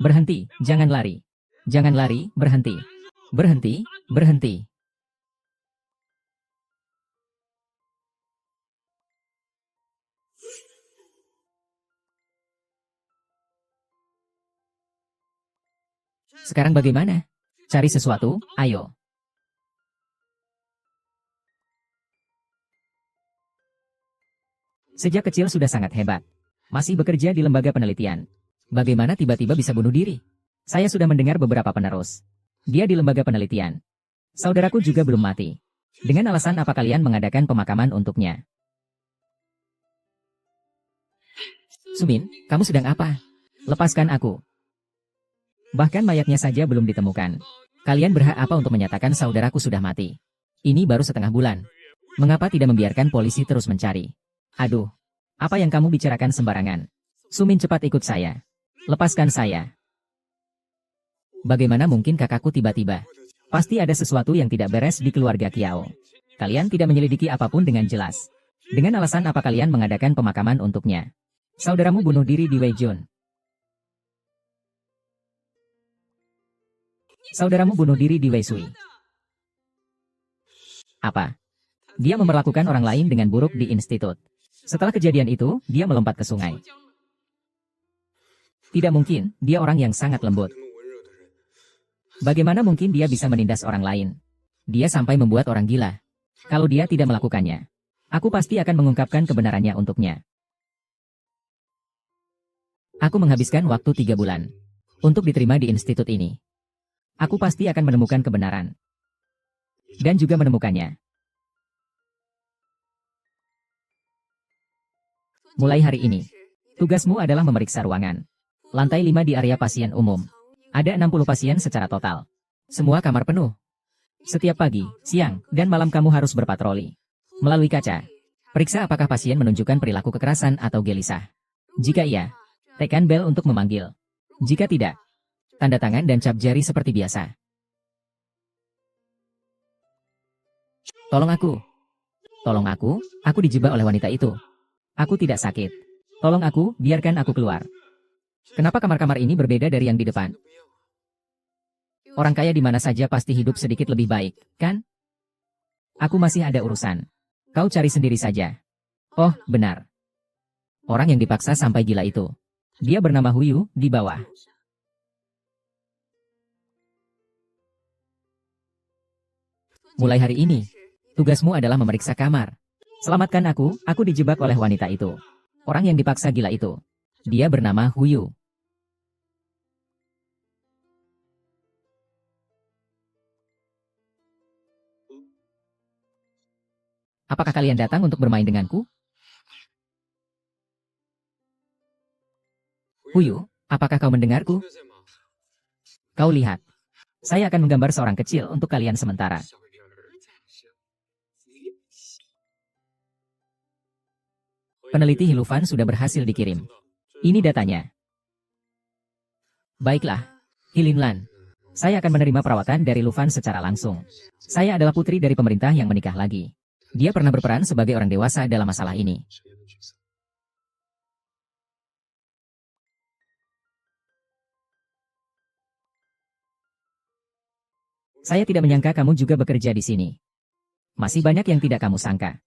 Berhenti, jangan lari. Jangan lari, berhenti. Berhenti, berhenti. Sekarang bagaimana? Cari sesuatu, ayo. Sejak kecil sudah sangat hebat. Masih bekerja di lembaga penelitian. Bagaimana tiba-tiba bisa bunuh diri? Saya sudah mendengar beberapa penerus. Dia di lembaga penelitian. Saudaraku juga belum mati. Dengan alasan apa kalian mengadakan pemakaman untuknya? Sumin, kamu sedang apa? Lepaskan aku. Bahkan mayatnya saja belum ditemukan. Kalian berhak apa untuk menyatakan saudaraku sudah mati? Ini baru setengah bulan. Mengapa tidak membiarkan polisi terus mencari? Aduh, apa yang kamu bicarakan sembarangan? Sumin, cepat ikut saya. Lepaskan saya. Bagaimana mungkin kakakku tiba-tiba? Pasti ada sesuatu yang tidak beres di keluarga Kiao. Kalian tidak menyelidiki apapun dengan jelas. Dengan alasan apa kalian mengadakan pemakaman untuknya? Saudaramu bunuh diri di Weijun. Saudaramu bunuh diri di Weisui. Apa? Dia memperlakukan orang lain dengan buruk di institut. Setelah kejadian itu, dia melompat ke sungai. Tidak mungkin, dia orang yang sangat lembut. Bagaimana mungkin dia bisa menindas orang lain? Dia sampai membuat orang gila. Kalau dia tidak melakukannya, aku pasti akan mengungkapkan kebenarannya untuknya. Aku menghabiskan waktu 3 bulan untuk diterima di institut ini. Aku pasti akan menemukan kebenaran. Dan juga menemukannya. Mulai hari ini, tugasmu adalah memeriksa ruangan. Lantai 5 di area pasien umum. Ada 60 pasien secara total. Semua kamar penuh. Setiap pagi, siang, dan malam kamu harus berpatroli. Melalui kaca, periksa apakah pasien menunjukkan perilaku kekerasan atau gelisah. Jika iya, tekan bel untuk memanggil. Jika tidak, tanda tangan dan cap jari seperti biasa. Tolong aku. Tolong aku dijebak oleh wanita itu. Aku tidak sakit. Tolong aku, biarkan aku keluar. Kenapa kamar-kamar ini berbeda dari yang di depan? Orang kaya di mana saja pasti hidup sedikit lebih baik, kan? Aku masih ada urusan. Kau cari sendiri saja. Oh, benar. Orang yang dipaksa sampai gila itu. Dia bernama Huyu, di bawah. Mulai hari ini, tugasmu adalah memeriksa kamar. Selamatkan aku dijebak oleh wanita itu. Orang yang dipaksa gila itu. Dia bernama Huyu. Apakah kalian datang untuk bermain denganku? Huyu, apakah kau mendengarku? Kau lihat. Saya akan menggambar seorang kecil untuk kalian sementara. Peneliti Hilufan sudah berhasil dikirim. Ini datanya. Baiklah, Hilinlan. Saya akan menerima perawatan dari Lufan secara langsung. Saya adalah putri dari pemerintah yang menikah lagi. Dia pernah berperan sebagai orang dewasa dalam masalah ini. Saya tidak menyangka kamu juga bekerja di sini. Masih banyak yang tidak kamu sangka.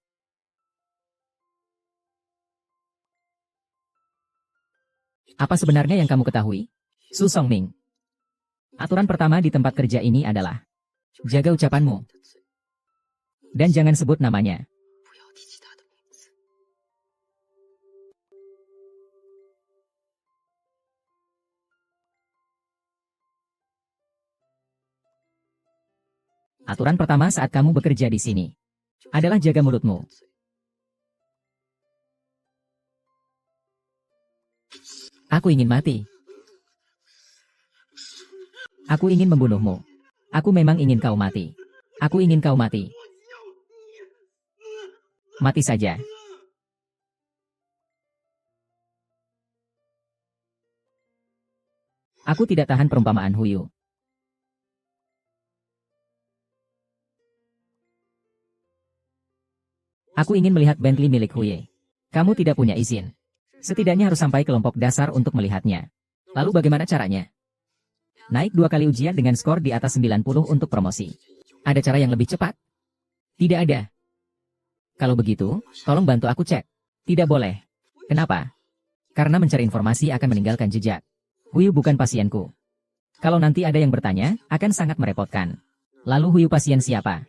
Apa sebenarnya yang kamu ketahui? Su Songming. Aturan pertama di tempat kerja ini adalah jaga ucapanmu. Dan jangan sebut namanya. Aturan pertama saat kamu bekerja di sini adalah jaga mulutmu. Aku ingin mati. Aku ingin membunuhmu. Aku memang ingin kau mati. Aku ingin kau mati. Mati saja. Aku tidak tahan perumpamaan Huyu. Aku ingin melihat Bentley milik Huye. Kamu tidak punya izin. Setidaknya harus sampai kelompok dasar untuk melihatnya. Lalu bagaimana caranya? Naik 2 kali ujian dengan skor di atas 90 untuk promosi. Ada cara yang lebih cepat? Tidak ada. Kalau begitu, tolong bantu aku cek. Tidak boleh. Kenapa? Karena mencari informasi akan meninggalkan jejak. Huyu bukan pasienku. Kalau nanti ada yang bertanya, akan sangat merepotkan. Lalu Huyu pasien siapa?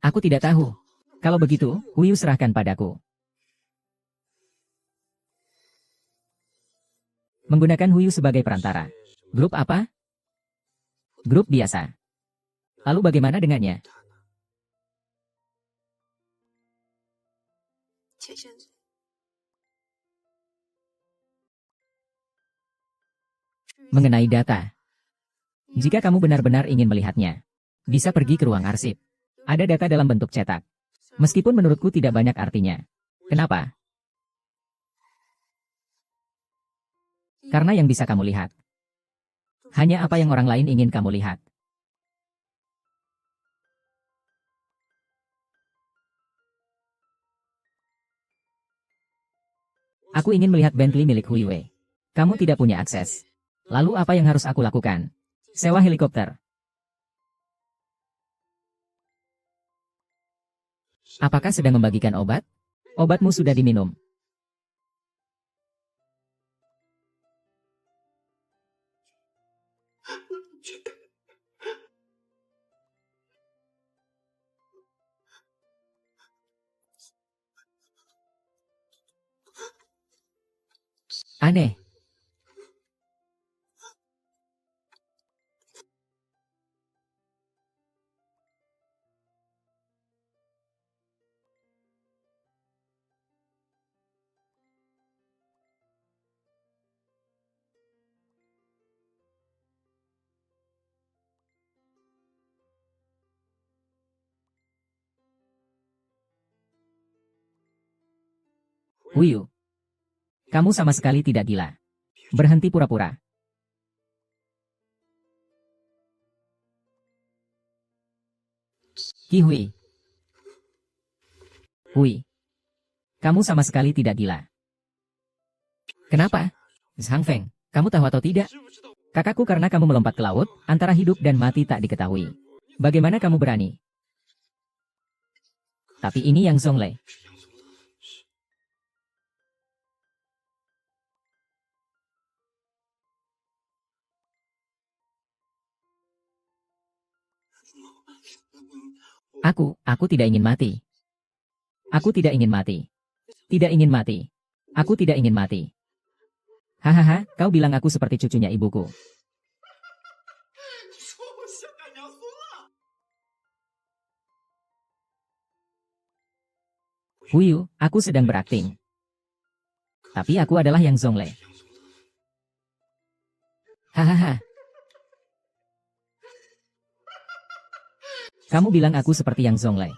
Aku tidak tahu. Kalau begitu, Huyu serahkan padaku. Menggunakan Huyu sebagai perantara. Grup apa? Grup biasa. Lalu bagaimana dengannya? Mengenai data. Jika kamu benar-benar ingin melihatnya, bisa pergi ke ruang arsip. Ada data dalam bentuk cetak. Meskipun menurutku tidak banyak artinya. Kenapa? Karena yang bisa kamu lihat hanya apa yang orang lain ingin kamu lihat. Aku ingin melihat Bentley milik Huiwei. Kamu tidak punya akses. Lalu apa yang harus aku lakukan? Sewa helikopter. Apakah sedang membagikan obat? Obatmu sudah diminum. Aneh. Huyu. Kamu sama sekali tidak gila. Berhenti pura-pura. Ki Hui. Hui. Kamu sama sekali tidak gila. Kenapa? Zhang Feng, kamu tahu atau tidak? Kakakku karena kamu melompat ke laut, antara hidup dan mati tak diketahui. Bagaimana kamu berani? Tapi ini yang Zonglei. Aku tidak ingin mati. Aku tidak ingin mati. Tidak ingin mati. Aku tidak ingin mati. Hahaha, kau bilang aku seperti cucunya ibuku. Huyu, aku sedang berakting. Tapi aku adalah yang Zonglei. Hahaha. Kamu bilang aku seperti yang Zonglei.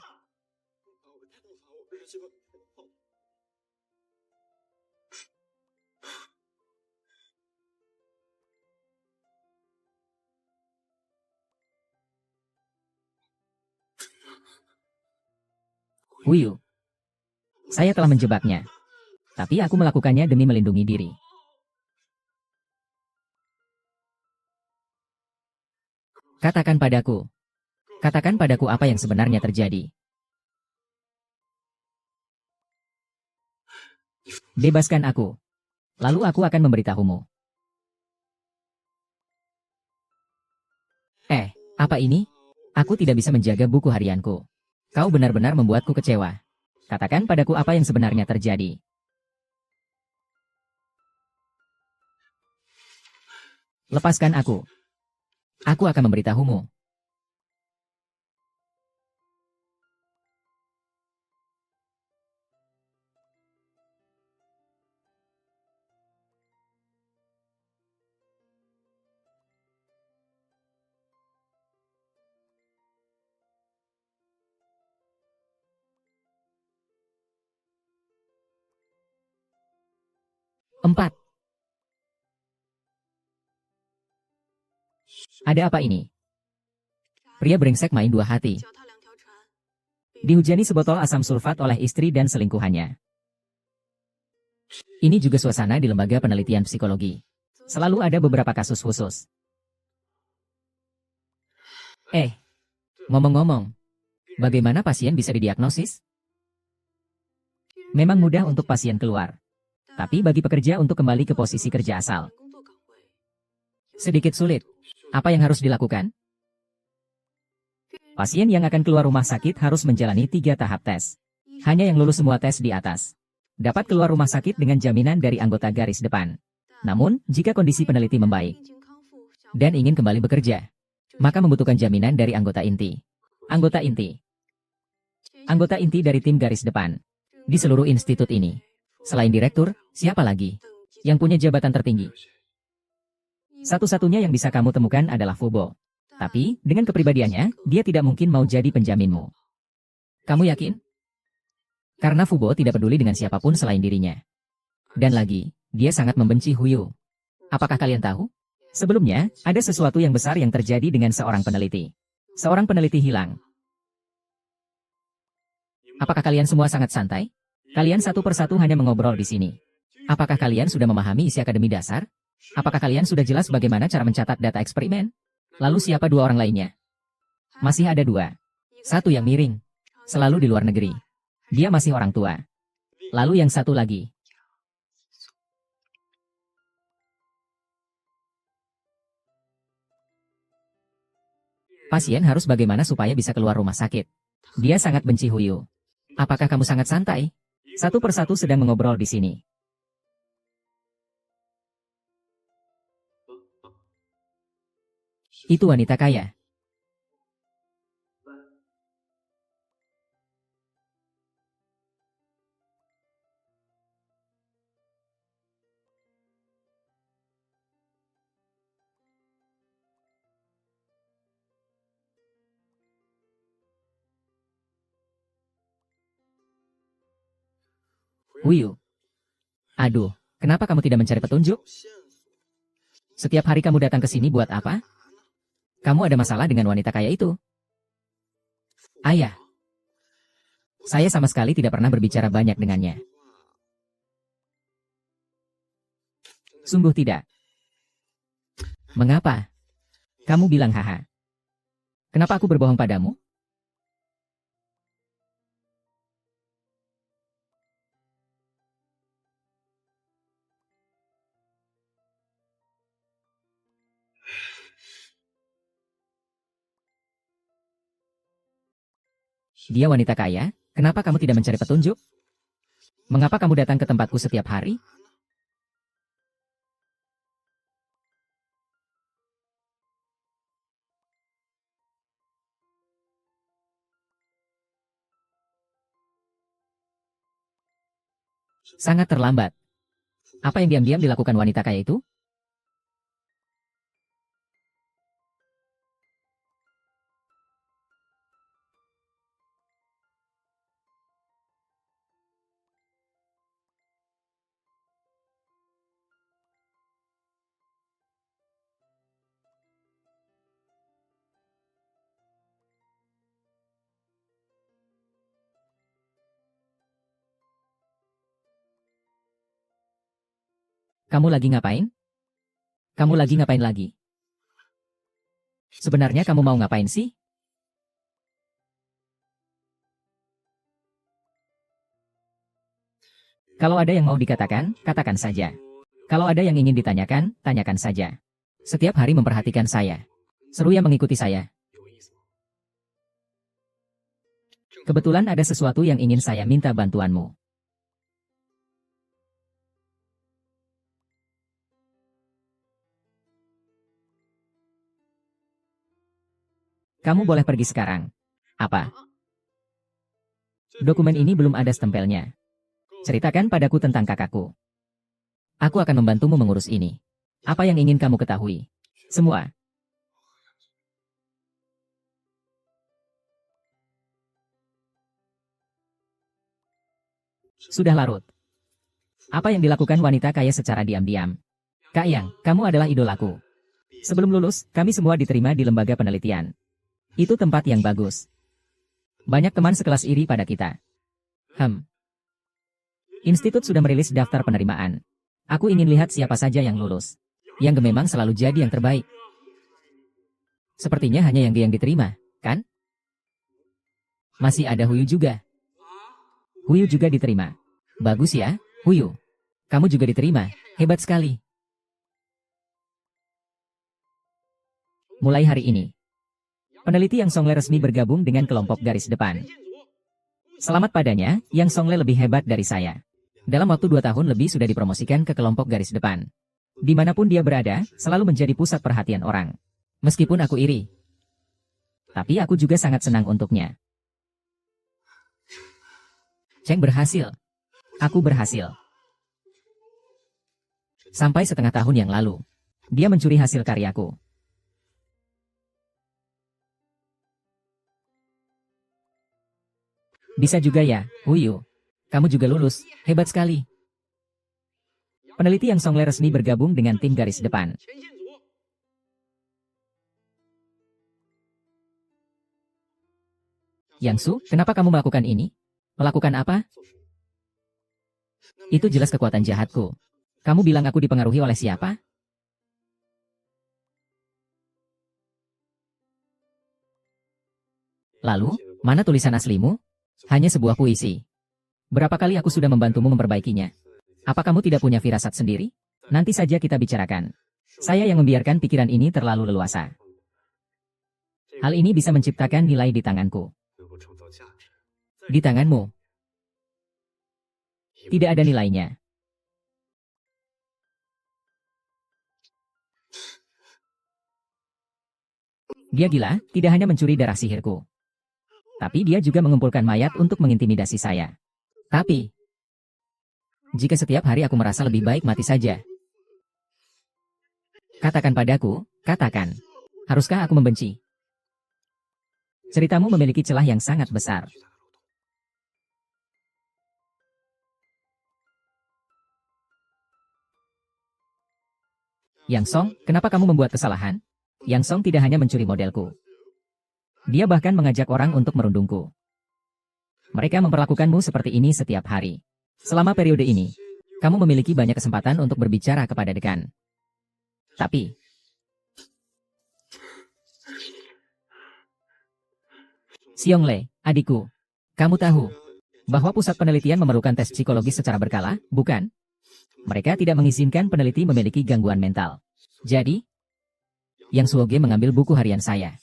Huyu. Saya telah menjebaknya. Tapi aku melakukannya demi melindungi diri. Katakan padaku. Katakan padaku apa yang sebenarnya terjadi. Bebaskan aku. Lalu aku akan memberitahumu. Apa ini? Aku tidak bisa menjaga buku harianku. Kau benar-benar membuatku kecewa. Katakan padaku apa yang sebenarnya terjadi. Lepaskan aku. Aku akan memberitahumu. Empat. Ada apa ini? Pria brengsek main dua hati. Dihujani sebotol asam sulfat oleh istri dan selingkuhannya. Ini juga suasana di lembaga penelitian psikologi. Selalu ada beberapa kasus khusus. Eh, ngomong-ngomong, bagaimana pasien bisa didiagnosis? Memang mudah untuk pasien keluar, tapi bagi pekerja untuk kembali ke posisi kerja asal, sedikit sulit. Apa yang harus dilakukan? Pasien yang akan keluar rumah sakit harus menjalani 3 tahap tes. Hanya yang lulus semua tes di atas dapat keluar rumah sakit dengan jaminan dari anggota garis depan. Namun, jika kondisi peneliti membaik dan ingin kembali bekerja, maka membutuhkan jaminan dari anggota inti. Anggota inti. Anggota inti dari tim garis depan. Di seluruh institut ini. Selain direktur, siapa lagi yang punya jabatan tertinggi? Satu-satunya yang bisa kamu temukan adalah Fubo. Tapi, dengan kepribadiannya, dia tidak mungkin mau jadi penjaminmu. Kamu yakin? Karena Fubo tidak peduli dengan siapapun selain dirinya. Dan lagi, dia sangat membenci Huyu. Apakah kalian tahu? Sebelumnya, ada sesuatu yang besar yang terjadi dengan seorang peneliti. Seorang peneliti hilang. Apakah kalian semua sangat santai? Kalian satu persatu hanya mengobrol di sini. Apakah kalian sudah memahami isi akademi dasar? Apakah kalian sudah jelas bagaimana cara mencatat data eksperimen? Lalu siapa 2 orang lainnya? Masih ada 2. Satu yang miring. Selalu di luar negeri. Dia masih orang tua. Lalu yang satu lagi. Pasien harus bagaimana supaya bisa keluar rumah sakit. Dia sangat benci Huyu. Apakah kamu sangat santai? Satu persatu sedang mengobrol di sini. Itu wanita kaya. Huyu. Aduh, kenapa kamu tidak mencari petunjuk? Setiap hari kamu datang ke sini buat apa? Kamu ada masalah dengan wanita kaya itu? Ayah. Saya sama sekali tidak pernah berbicara banyak dengannya. Sungguh tidak. Mengapa? Kamu bilang haha. Kenapa aku berbohong padamu? Dia wanita kaya, kenapa kamu tidak mencari petunjuk? Mengapa kamu datang ke tempatku setiap hari? Sangat terlambat. Apa yang diam-diam dilakukan wanita kaya itu? Kamu lagi ngapain? Kamu lagi ngapain lagi? Sebenarnya kamu mau ngapain sih? Kalau ada yang mau dikatakan, katakan saja. Kalau ada yang ingin ditanyakan, tanyakan saja. Setiap hari memperhatikan saya. Seru ya mengikuti saya. Kebetulan ada sesuatu yang ingin saya minta bantuanmu. Kamu boleh pergi sekarang. Apa? Dokumen ini belum ada stempelnya. Ceritakan padaku tentang kakakku. Aku akan membantumu mengurus ini. Apa yang ingin kamu ketahui? Semua. Sudah larut. Apa yang dilakukan wanita kaya secara diam-diam? Kak Yang, kamu adalah idolaku. Sebelum lulus, kami semua diterima di lembaga penelitian. Itu tempat yang bagus. Banyak teman sekelas iri pada kita. Institut sudah merilis daftar penerimaan. Aku ingin lihat siapa saja yang lulus. Yang memang selalu jadi yang terbaik. Sepertinya hanya yang diterima, kan? Masih ada Huyu juga. Huyu juga diterima. Bagus ya, Huyu. Kamu juga diterima. Hebat sekali. Mulai hari ini, peneliti Yang Songle resmi bergabung dengan kelompok garis depan. Selamat padanya, Yang Songle lebih hebat dari saya. Dalam waktu 2 tahun lebih sudah dipromosikan ke kelompok garis depan. Dimanapun dia berada, selalu menjadi pusat perhatian orang. Meskipun aku iri. Tapi aku juga sangat senang untuknya. Cheng berhasil. Aku berhasil. Sampai setengah tahun yang lalu, dia mencuri hasil karyaku. Bisa juga ya, Huyu. Kamu juga lulus, hebat sekali. Peneliti Yang Songle resmi bergabung dengan tim garis depan. Yang Su, kenapa kamu melakukan ini? Melakukan apa? Itu jelas kekuatan jahatku. Kamu bilang aku dipengaruhi oleh siapa? Lalu, mana tulisan aslimu? Hanya sebuah puisi. Berapa kali aku sudah membantumu memperbaikinya? Apa kamu tidak punya firasat sendiri? Nanti saja kita bicarakan. Saya yang membiarkan pikiran ini terlalu leluasa. Hal ini bisa menciptakan nilai di tanganku. Di tanganmu. Tidak ada nilainya. Dia gila, tidak hanya mencuri darah sihirku. Tapi dia juga mengumpulkan mayat untuk mengintimidasi saya. Tapi, jika setiap hari aku merasa lebih baik mati saja. Katakan padaku, katakan. Haruskah aku membenci? Ceritamu memiliki celah yang sangat besar. Yang Song, kenapa kamu membuat kesalahan? Yang Song tidak hanya mencuri modelku. Dia bahkan mengajak orang untuk merundungku. Mereka memperlakukanmu seperti ini setiap hari. Selama periode ini, kamu memiliki banyak kesempatan untuk berbicara kepada dekan. Tapi, Xiong-Le, adikku, kamu tahu bahwa pusat penelitian memerlukan tes psikologis secara berkala, bukan? Mereka tidak mengizinkan peneliti memiliki gangguan mental. Jadi, Yang Suoge mengambil buku harian saya.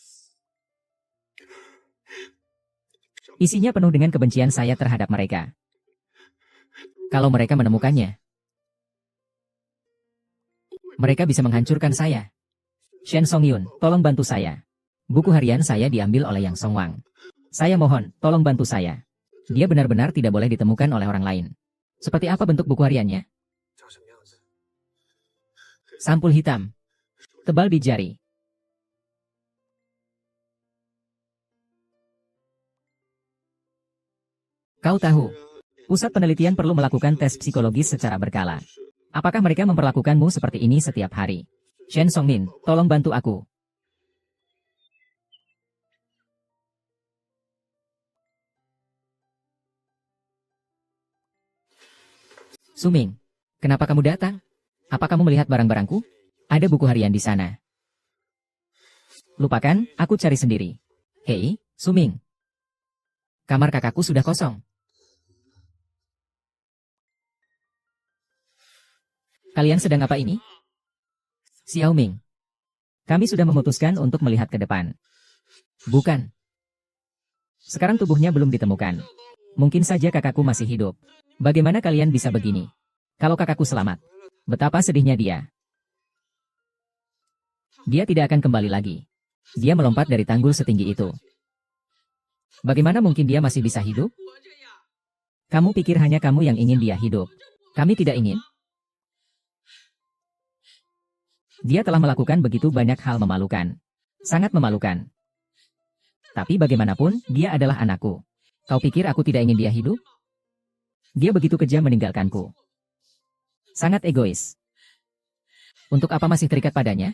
Isinya penuh dengan kebencian saya terhadap mereka. Kalau mereka menemukannya, mereka bisa menghancurkan saya. Shen Songyun, tolong bantu saya. Buku harian saya diambil oleh Yang Songwang. Saya mohon, tolong bantu saya. Dia benar-benar tidak boleh ditemukan oleh orang lain. Seperti apa bentuk buku hariannya? Sampul hitam. Tebal di jari. Kau tahu, pusat penelitian perlu melakukan tes psikologis secara berkala. Apakah mereka memperlakukanmu seperti ini setiap hari? Shen Songmin, tolong bantu aku. Suming, kenapa kamu datang? Apa kamu melihat barang-barangku? Ada buku harian di sana. Lupakan, aku cari sendiri. Hei, Suming. Kamar kakakku sudah kosong. Kalian sedang apa ini? Xiaoming. Kami sudah memutuskan untuk melihat ke depan. Bukan. Sekarang tubuhnya belum ditemukan. Mungkin saja kakakku masih hidup. Bagaimana kalian bisa begini? Kalau kakakku selamat. Betapa sedihnya dia. Dia tidak akan kembali lagi. Dia melompat dari tanggul setinggi itu. Bagaimana mungkin dia masih bisa hidup? Kamu pikir hanya kamu yang ingin dia hidup. Kami tidak ingin. Dia telah melakukan begitu banyak hal memalukan. Sangat memalukan. Tapi bagaimanapun, dia adalah anakku. Kau pikir aku tidak ingin dia hidup? Dia begitu kejam meninggalkanku. Sangat egois. Untuk apa masih terikat padanya?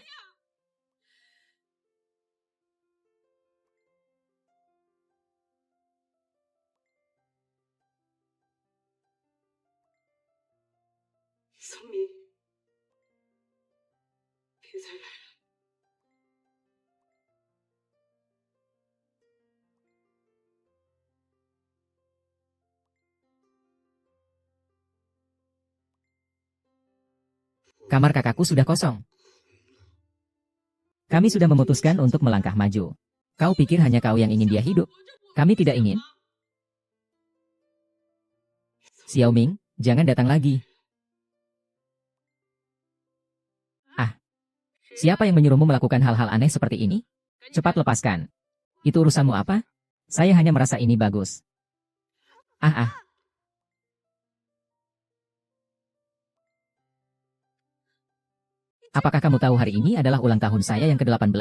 Kamar kakakku sudah kosong. Kami sudah memutuskan untuk melangkah maju. Kau pikir hanya kau yang ingin dia hidup? Kami tidak ingin. Xiaoming, jangan datang lagi. Ah, siapa yang menyuruhmu melakukan hal-hal aneh seperti ini? Cepat lepaskan. Itu urusanmu apa? Saya hanya merasa ini bagus. Ah. Apakah kamu tahu hari ini adalah ulang tahun saya yang ke-18?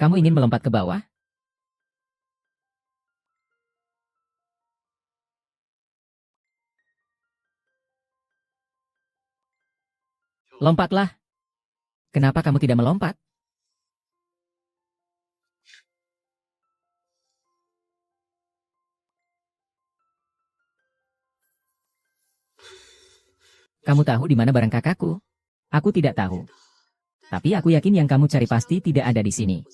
Kamu ingin melompat ke bawah? Lompatlah. Kenapa kamu tidak melompat? Kamu tahu di mana barang kakakku? Aku tidak tahu. Tapi aku yakin yang kamu cari pasti tidak ada di sini.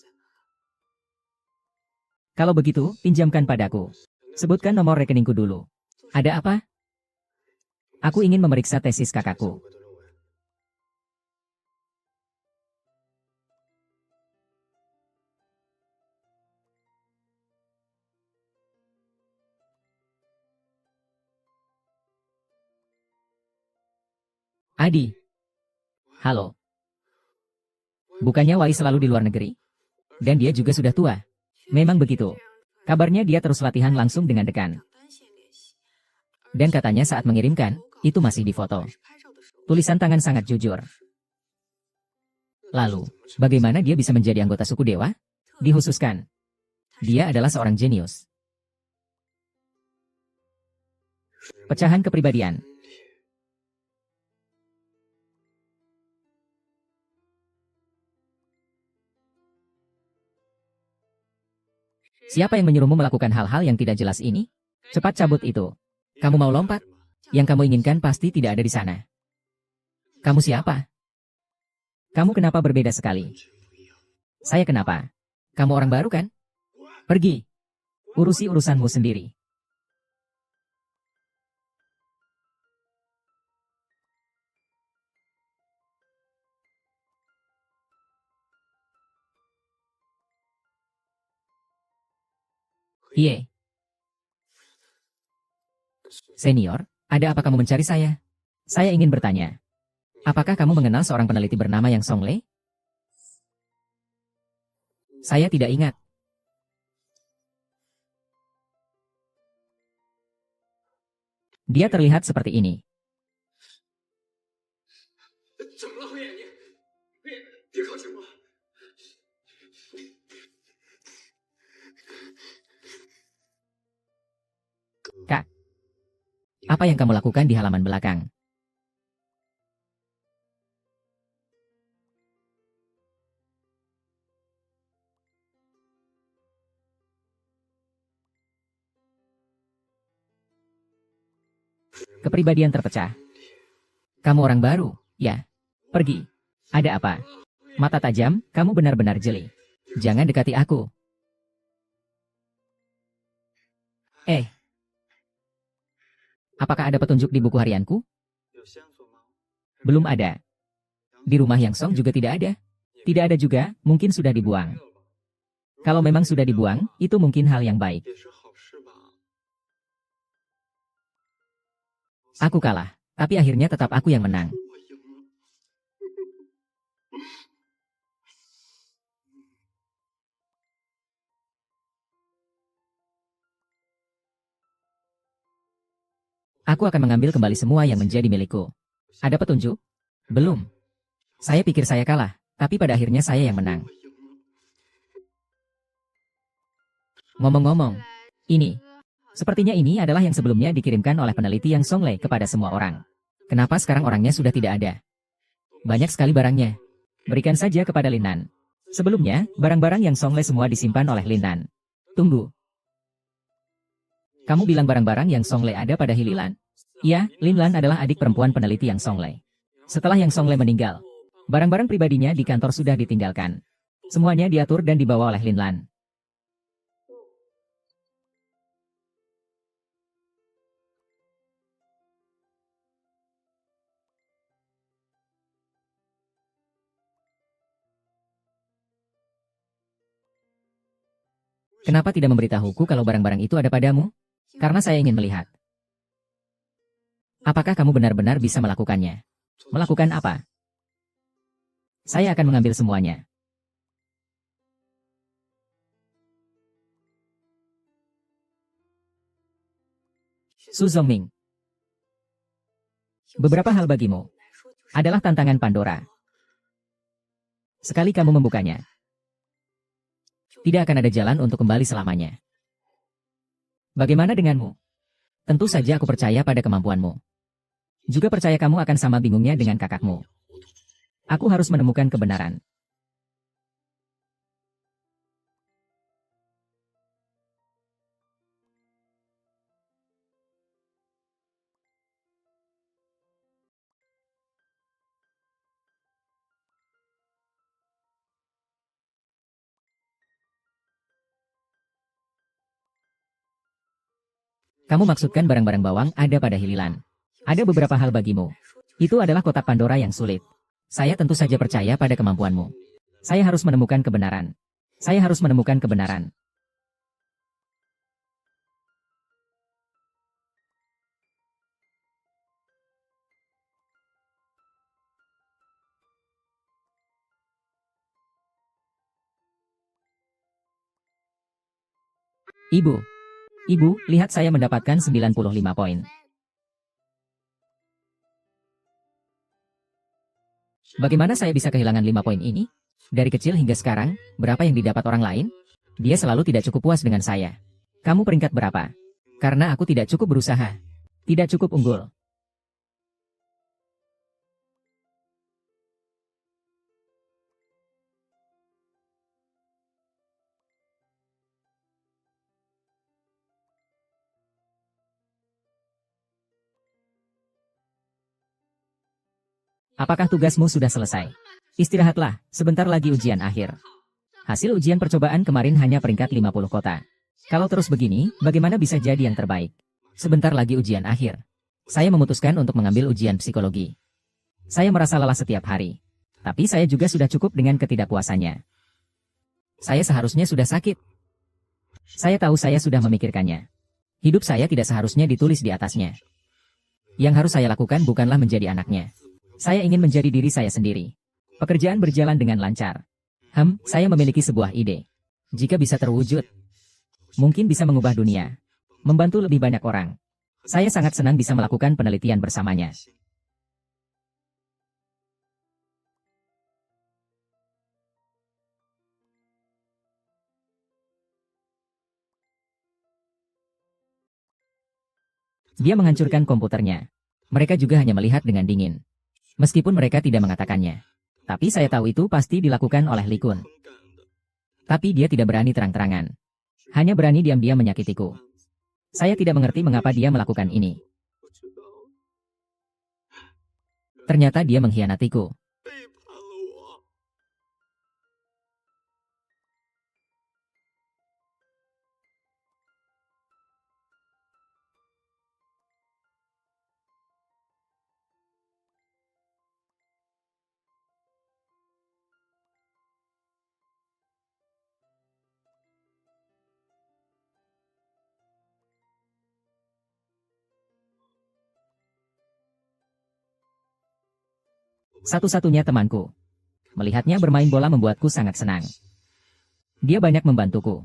Kalau begitu, pinjamkan padaku. Sebutkan nomor rekeningku dulu. Ada apa? Aku ingin memeriksa tesis kakakku. Adi. Halo. Bukannya Wai selalu di luar negeri? Dan dia juga sudah tua. Memang begitu. Kabarnya dia terus latihan langsung dengan dekan. Dan katanya saat mengirimkan, itu masih difoto. Tulisan tangan sangat jujur. Lalu, bagaimana dia bisa menjadi anggota suku dewa? Dihususkan. Dia adalah seorang jenius. Pecahan kepribadian. Siapa yang menyuruhmu melakukan hal-hal yang tidak jelas ini? Cepat cabut itu. Kamu mau lompat? Yang kamu inginkan pasti tidak ada di sana. Kamu siapa? Kamu kenapa berbeda sekali? Saya kenapa? Kamu orang baru kan? Pergi. Urusi urusanmu sendiri. Iye. Senior, ada apa kamu mencari saya? Saya ingin bertanya. Apakah kamu mengenal seorang peneliti bernama Yang Songlei? Saya tidak ingat. Dia terlihat seperti ini. Kak, apa yang kamu lakukan di halaman belakang? Kepribadian terpecah. Kamu orang baru, ya? Pergi. Ada apa? Mata tajam, kamu benar-benar jeli. Jangan dekati aku. Apakah ada petunjuk di buku harianku? Belum ada. Di rumah Yang Song juga tidak ada. Tidak ada juga, mungkin sudah dibuang. Kalau memang sudah dibuang, itu mungkin hal yang baik. Aku kalah, tapi akhirnya tetap aku yang menang. Aku akan mengambil kembali semua yang menjadi milikku. Ada petunjuk? Belum. Saya pikir saya kalah, tapi pada akhirnya saya yang menang. Ngomong-ngomong, sepertinya ini adalah yang sebelumnya dikirimkan oleh peneliti Yang Songlei kepada semua orang. Kenapa sekarang orangnya sudah tidak ada? Banyak sekali barangnya. Berikan saja kepada Lin Nan. Sebelumnya, barang-barang Yang Songlei semua disimpan oleh Lin Nan. Tunggu. Kamu bilang barang-barang Yang Songlei ada pada Hililan? Iya, Lin Lan adalah adik perempuan peneliti Yang Songlei. Setelah Yang Songlei meninggal, barang-barang pribadinya di kantor sudah ditinggalkan. Semuanya diatur dan dibawa oleh Lin Lan. Kenapa tidak memberitahuku kalau barang-barang itu ada padamu? Karena saya ingin melihat. Apakah kamu benar-benar bisa melakukannya? Melakukan apa? Saya akan mengambil semuanya. Su Zongming. Beberapa hal bagimu adalah tantangan Pandora. Sekali kamu membukanya, tidak akan ada jalan untuk kembali selamanya. Bagaimana denganmu? Tentu saja aku percaya pada kemampuanmu. Juga percaya kamu akan sama bingungnya dengan kakakmu. Aku harus menemukan kebenaran. Kamu maksudkan barang-barang bawang ada pada Hililan. Ada beberapa hal bagimu. Itu adalah kotak Pandora yang sulit. Saya tentu saja percaya pada kemampuanmu. Saya harus menemukan kebenaran. Saya harus menemukan kebenaran. Ibu. Ibu, lihat saya mendapatkan 95 poin. Bagaimana saya bisa kehilangan 5 poin ini? Dari kecil hingga sekarang, berapa yang didapat orang lain? Dia selalu tidak cukup puas dengan saya. Kamu peringkat berapa? Karena aku tidak cukup berusaha. Tidak cukup unggul. Apakah tugasmu sudah selesai? Istirahatlah, sebentar lagi ujian akhir. Hasil ujian percobaan kemarin hanya peringkat 50 kota. Kalau terus begini, bagaimana bisa jadi yang terbaik? Sebentar lagi ujian akhir. Saya memutuskan untuk mengambil ujian psikologi. Saya merasa lelah setiap hari. Tapi saya juga sudah cukup dengan ketidakpuasannya. Saya seharusnya sudah sakit. Saya tahu saya sudah memikirkannya. Hidup saya tidak seharusnya ditulis di atasnya. Yang harus saya lakukan bukanlah menjadi anaknya. Saya ingin menjadi diri saya sendiri. Pekerjaan berjalan dengan lancar. Saya memiliki sebuah ide. Jika bisa terwujud, mungkin bisa mengubah dunia. Membantu lebih banyak orang. Saya sangat senang bisa melakukan penelitian bersamanya. Dia menghancurkan komputernya. Mereka juga hanya melihat dengan dingin. Meskipun mereka tidak mengatakannya. Tapi saya tahu itu pasti dilakukan oleh Li Kun. Tapi dia tidak berani terang-terangan. Hanya berani diam-diam menyakitiku. Saya tidak mengerti mengapa dia melakukan ini. Ternyata dia mengkhianatiku. Satu-satunya temanku. Melihatnya bermain bola membuatku sangat senang. Dia banyak membantuku.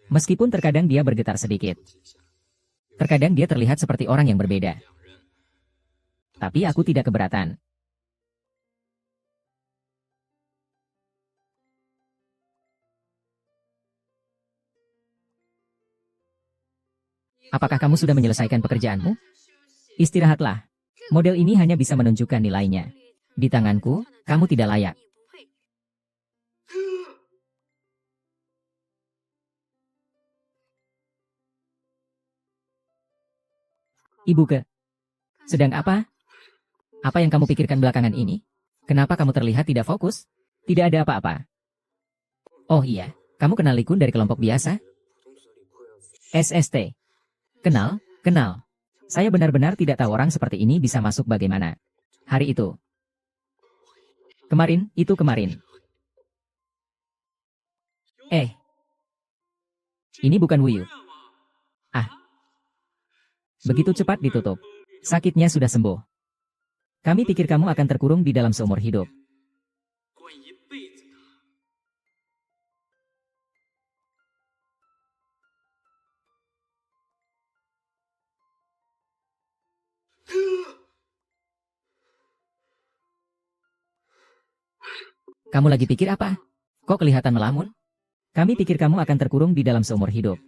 Meskipun terkadang dia bergetar sedikit. Terkadang dia terlihat seperti orang yang berbeda. Tapi aku tidak keberatan. Apakah kamu sudah menyelesaikan pekerjaanmu? Istirahatlah. Model ini hanya bisa menunjukkan nilainya. Di tanganku, kamu tidak layak. Ibu ke. Sedang apa? Apa yang kamu pikirkan belakangan ini? Kenapa kamu terlihat tidak fokus? Tidak ada apa-apa. Oh iya, kamu kenal Li Kun dari kelompok biasa? SST. Kenal, kenal. Saya benar-benar tidak tahu orang seperti ini bisa masuk bagaimana. Hari itu. Kemarin, itu kemarin. Eh, Ini bukan Wuyu. Ah, begitu cepat ditutup. Sakitnya sudah sembuh. Kami pikir kamu akan terkurung di dalam seumur hidup. Kamu lagi pikir apa? Kok kelihatan melamun? Kami pikir kamu akan terkurung di dalam seumur hidup.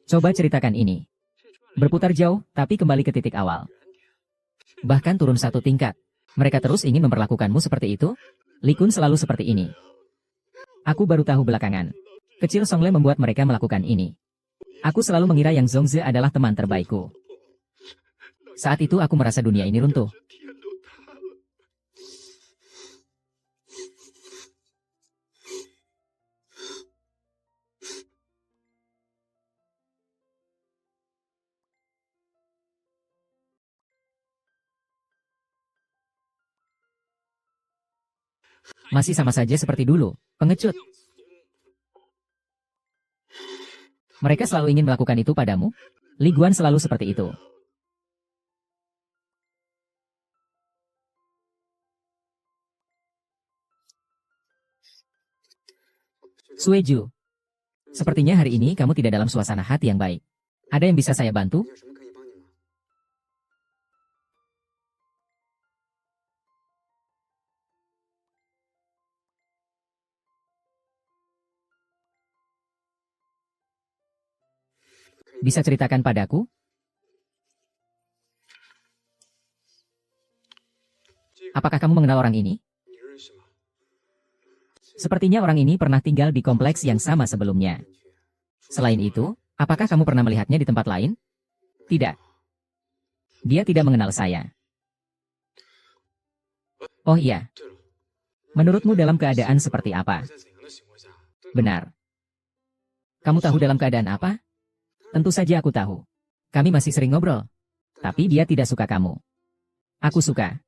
Coba ceritakan ini. Berputar jauh, tapi kembali ke titik awal. Bahkan turun satu tingkat. Mereka terus ingin memperlakukanmu seperti itu? Li Kun selalu seperti ini. Aku baru tahu belakangan. Kecil Songle membuat mereka melakukan ini. Aku selalu mengira Yang Zongzi adalah teman terbaikku. Saat itu aku merasa dunia ini runtuh. Masih sama saja seperti dulu, pengecut. Mereka selalu ingin melakukan itu padamu? Li Guan selalu seperti itu. Sueju, sepertinya hari ini kamu tidak dalam suasana hati yang baik. Ada yang bisa saya bantu? Bisa ceritakan padaku? Apakah kamu mengenal orang ini? Sepertinya orang ini pernah tinggal di kompleks yang sama sebelumnya. Selain itu, apakah kamu pernah melihatnya di tempat lain? Tidak. Dia tidak mengenal saya. Oh iya. Menurutmu dalam keadaan seperti apa? Benar. Kamu tahu dalam keadaan apa? Tentu saja aku tahu. Kami masih sering ngobrol. Tapi dia tidak suka kamu. Aku suka.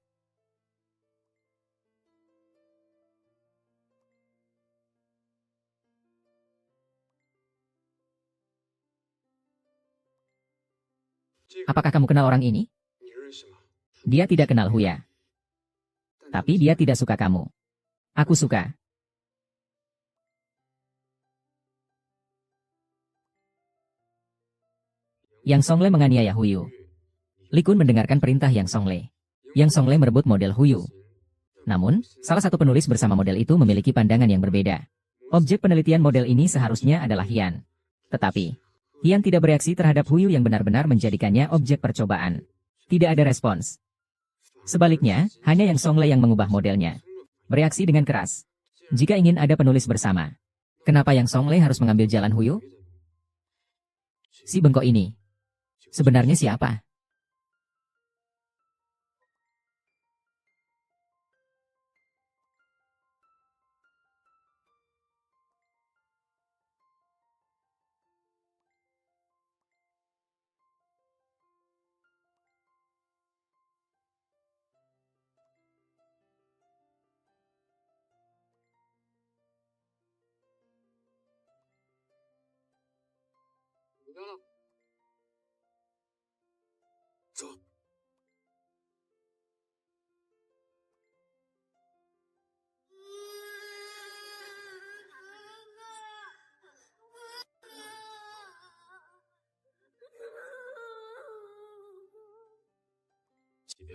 Apakah kamu kenal orang ini? Dia tidak kenal Huya. Tapi dia tidak suka kamu. Aku suka. Yang Songle menganiaya Huyu. Li Kun mendengarkan perintah Yang Songle. Yang Songle merebut model Huyu. Namun, salah satu penulis bersama model itu memiliki pandangan yang berbeda. Objek penelitian model ini seharusnya adalah Hian. Tetapi, Hian tidak bereaksi terhadap Huyu yang benar-benar menjadikannya objek percobaan. Tidak ada respons. Sebaliknya, hanya Yang Songle yang mengubah modelnya. Bereaksi dengan keras. Jika ingin ada penulis bersama, kenapa Yang Songle harus mengambil jalan Huyu? Si bengkok ini. Sebenarnya siapa?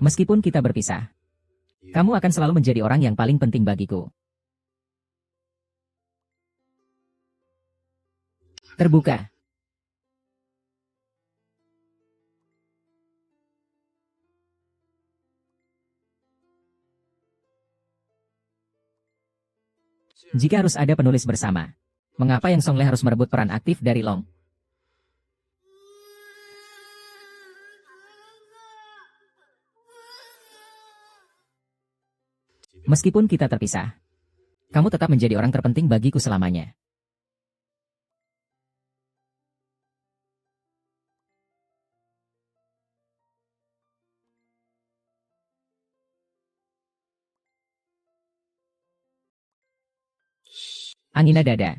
Meskipun kita berpisah, kamu akan selalu menjadi orang yang paling penting bagiku. Terbuka. Jika harus ada penulis bersama, mengapa Yang Songle harus merebut peran aktif dari Long? Meskipun kita terpisah, kamu tetap menjadi orang terpenting bagiku selamanya. Angina dada.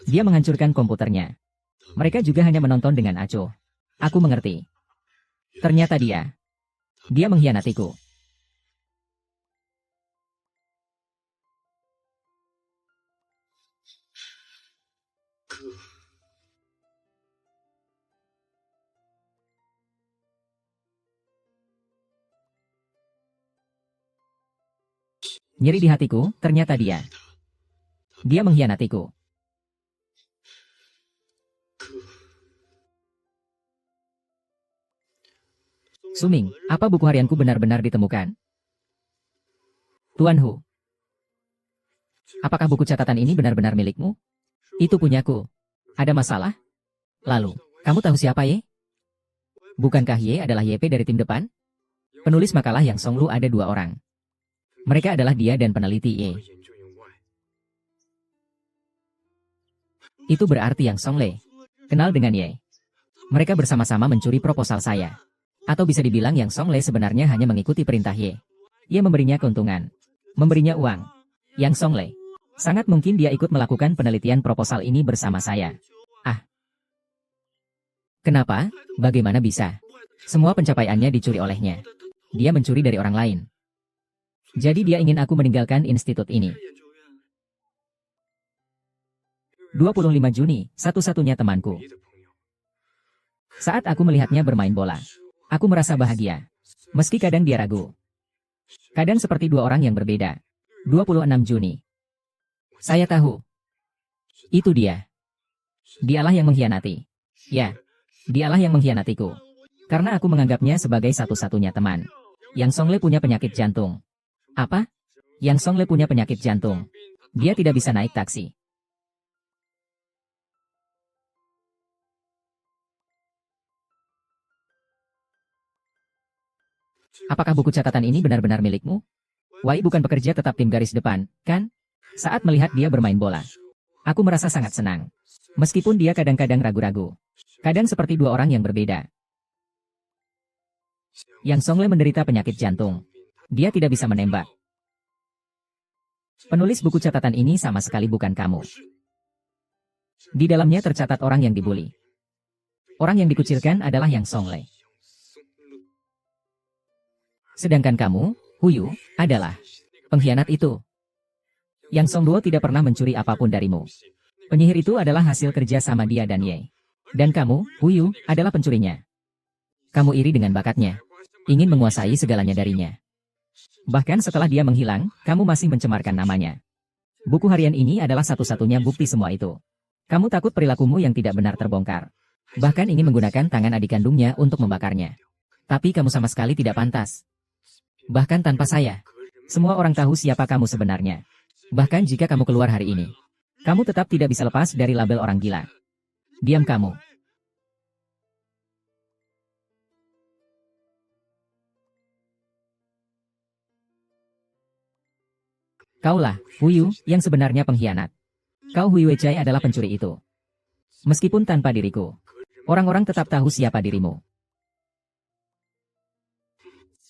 Dia menghancurkan komputernya. Mereka juga hanya menonton dengan acuh. Aku mengerti. Ternyata dia mengkhianatiku. Nyeri di hatiku, ternyata dia mengkhianatiku. Suming, apa buku harianku benar-benar ditemukan? Tuan Hu, apakah buku catatan ini benar-benar milikmu? Itu punyaku. Ada masalah? Lalu, kamu tahu siapa Ye? Bukankah Ye adalah YP dari tim depan? Penulis makalah yang Songlu ada 2 orang. Mereka adalah dia dan peneliti Ye. Itu berarti yang Songle kenal dengan Ye. Mereka bersama-sama mencuri proposal saya. Atau bisa dibilang yang Songle sebenarnya hanya mengikuti perintah Ye. Ye memberinya keuntungan, memberinya uang. Yang Songle, sangat mungkin dia ikut melakukan penelitian proposal ini bersama saya. Ah. Kenapa? Bagaimana bisa? Semua pencapaiannya dicuri olehnya. Dia mencuri dari orang lain. Jadi dia ingin aku meninggalkan institut ini. 25 Juni, satu-satunya temanku. Saat aku melihatnya bermain bola, aku merasa bahagia. Meski kadang dia ragu. Kadang seperti 2 orang yang berbeda. 26 Juni. Saya tahu. Itu dia. Dialah yang mengkhianati. Ya, dialah yang mengkhianatiku. Karena aku menganggapnya sebagai satu-satunya teman. Yang Songle punya penyakit jantung. Apa? Yang Songle punya penyakit jantung. Dia tidak bisa naik taksi. Apakah buku catatan ini benar-benar milikmu? Wai bukan pekerja tetap tim garis depan, kan? Saat melihat dia bermain bola, aku merasa sangat senang. Meskipun dia kadang-kadang ragu-ragu. Kadang seperti 2 orang yang berbeda. Yang Songle menderita penyakit jantung. Dia tidak bisa menembak. Penulis buku catatan ini sama sekali bukan kamu. Di dalamnya tercatat orang yang dibuli. Orang yang dikucilkan adalah Yang Songle. Sedangkan kamu, Huyu, adalah pengkhianat itu. Yang Songduo tidak pernah mencuri apapun darimu. Penyihir itu adalah hasil kerja sama dia dan Ye. Dan kamu, Huyu, adalah pencurinya. Kamu iri dengan bakatnya. Ingin menguasai segalanya darinya. Bahkan setelah dia menghilang, kamu masih mencemarkan namanya. Buku harian ini adalah satu-satunya bukti semua itu. Kamu takut perilakumu yang tidak benar terbongkar. Bahkan ingin menggunakan tangan adik kandungnya untuk membakarnya. Tapi kamu sama sekali tidak pantas. Bahkan tanpa saya, semua orang tahu siapa kamu sebenarnya. Bahkan jika kamu keluar hari ini, kamu tetap tidak bisa lepas dari label orang gila. Diam kamu. Kaulah, Huyu, yang sebenarnya pengkhianat. Kau Hui Weichai adalah pencuri itu. Meskipun tanpa diriku, orang-orang tetap tahu siapa dirimu.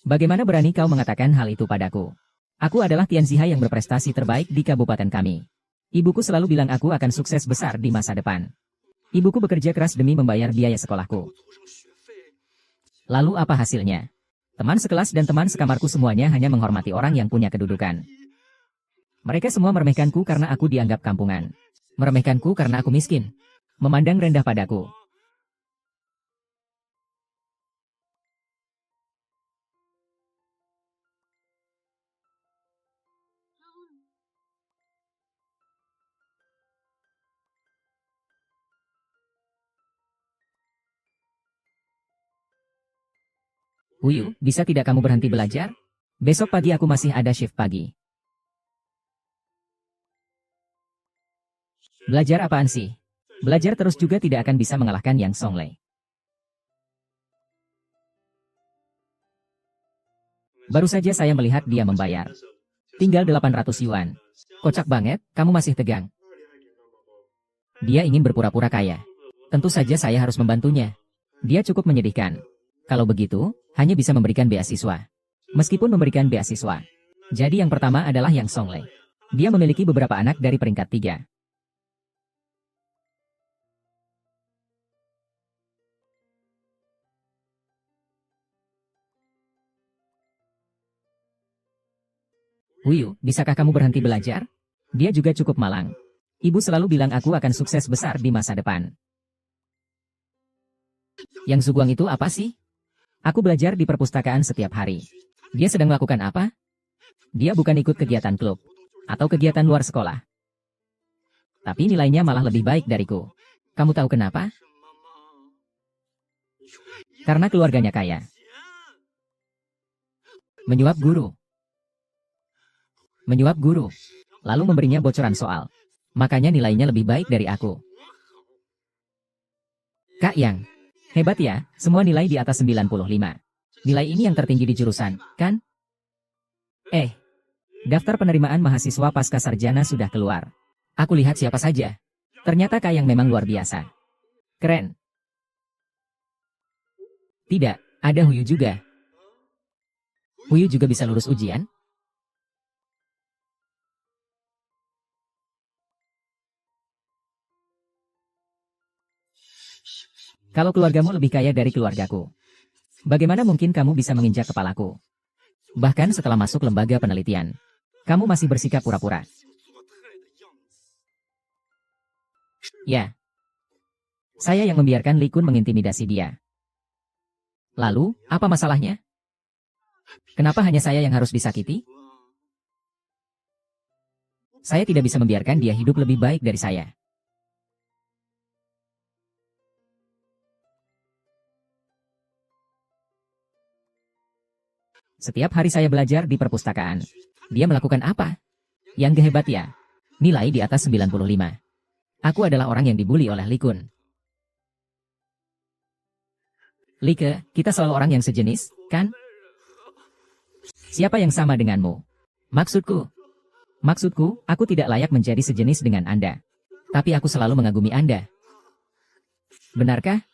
Bagaimana berani kau mengatakan hal itu padaku? Aku adalah Tian Zihai yang berprestasi terbaik di kabupaten kami. Ibuku selalu bilang aku akan sukses besar di masa depan. Ibuku bekerja keras demi membayar biaya sekolahku. Lalu apa hasilnya? Teman sekelas dan teman sekamarku semuanya hanya menghormati orang yang punya kedudukan. Mereka semua meremehkanku karena aku dianggap kampungan. Meremehkanku karena aku miskin. Memandang rendah padaku. Huyu, bisa tidak kamu berhenti belajar? Besok pagi aku masih ada shift pagi. Belajar apaan sih? Belajar terus juga tidak akan bisa mengalahkan Yang Songle. Baru saja saya melihat dia membayar. Tinggal 800 yuan. Kocak banget, kamu masih tegang. Dia ingin berpura-pura kaya. Tentu saja saya harus membantunya. Dia cukup menyedihkan. Kalau begitu, hanya bisa memberikan beasiswa. Meskipun memberikan beasiswa. Jadi yang pertama adalah Yang Songlei. Dia memiliki beberapa anak dari peringkat 3. Wuyu, bisakah kamu berhenti belajar? Dia juga cukup malang. Ibu selalu bilang aku akan sukses besar di masa depan. Yang Zuguang itu apa sih? Aku belajar di perpustakaan setiap hari. Dia sedang melakukan apa? Dia bukan ikut kegiatan klub atau kegiatan luar sekolah. Tapi nilainya malah lebih baik dariku. Kamu tahu kenapa? Karena keluarganya kaya. Menyuap guru. Menyuap guru. Lalu memberinya bocoran soal. Makanya nilainya lebih baik dari aku. Kak Yang. Hebat ya, semua nilai di atas 95. Nilai ini yang tertinggi di jurusan, kan? Daftar penerimaan mahasiswa pasca sarjana sudah keluar. Aku lihat siapa saja. Ternyata Kak Yang memang luar biasa. Keren. Tidak, ada Huyu juga. Huyu juga bisa lulus ujian? Kalau keluargamu lebih kaya dari keluargaku, bagaimana mungkin kamu bisa menginjak kepalaku? Bahkan setelah masuk lembaga penelitian, kamu masih bersikap pura-pura. Ya, saya yang membiarkan Li Kun mengintimidasi dia. Lalu, apa masalahnya? Kenapa hanya saya yang harus disakiti? Saya tidak bisa membiarkan dia hidup lebih baik dari saya. Setiap hari saya belajar di perpustakaan. Dia melakukan apa? Yang hebat ya. Nilai di atas 95. Aku adalah orang yang dibully oleh Li Kun. Li Ke, kita selalu orang yang sejenis, kan? Siapa yang sama denganmu? Maksudku, aku tidak layak menjadi sejenis dengan Anda. Tapi aku selalu mengagumi Anda. Benarkah?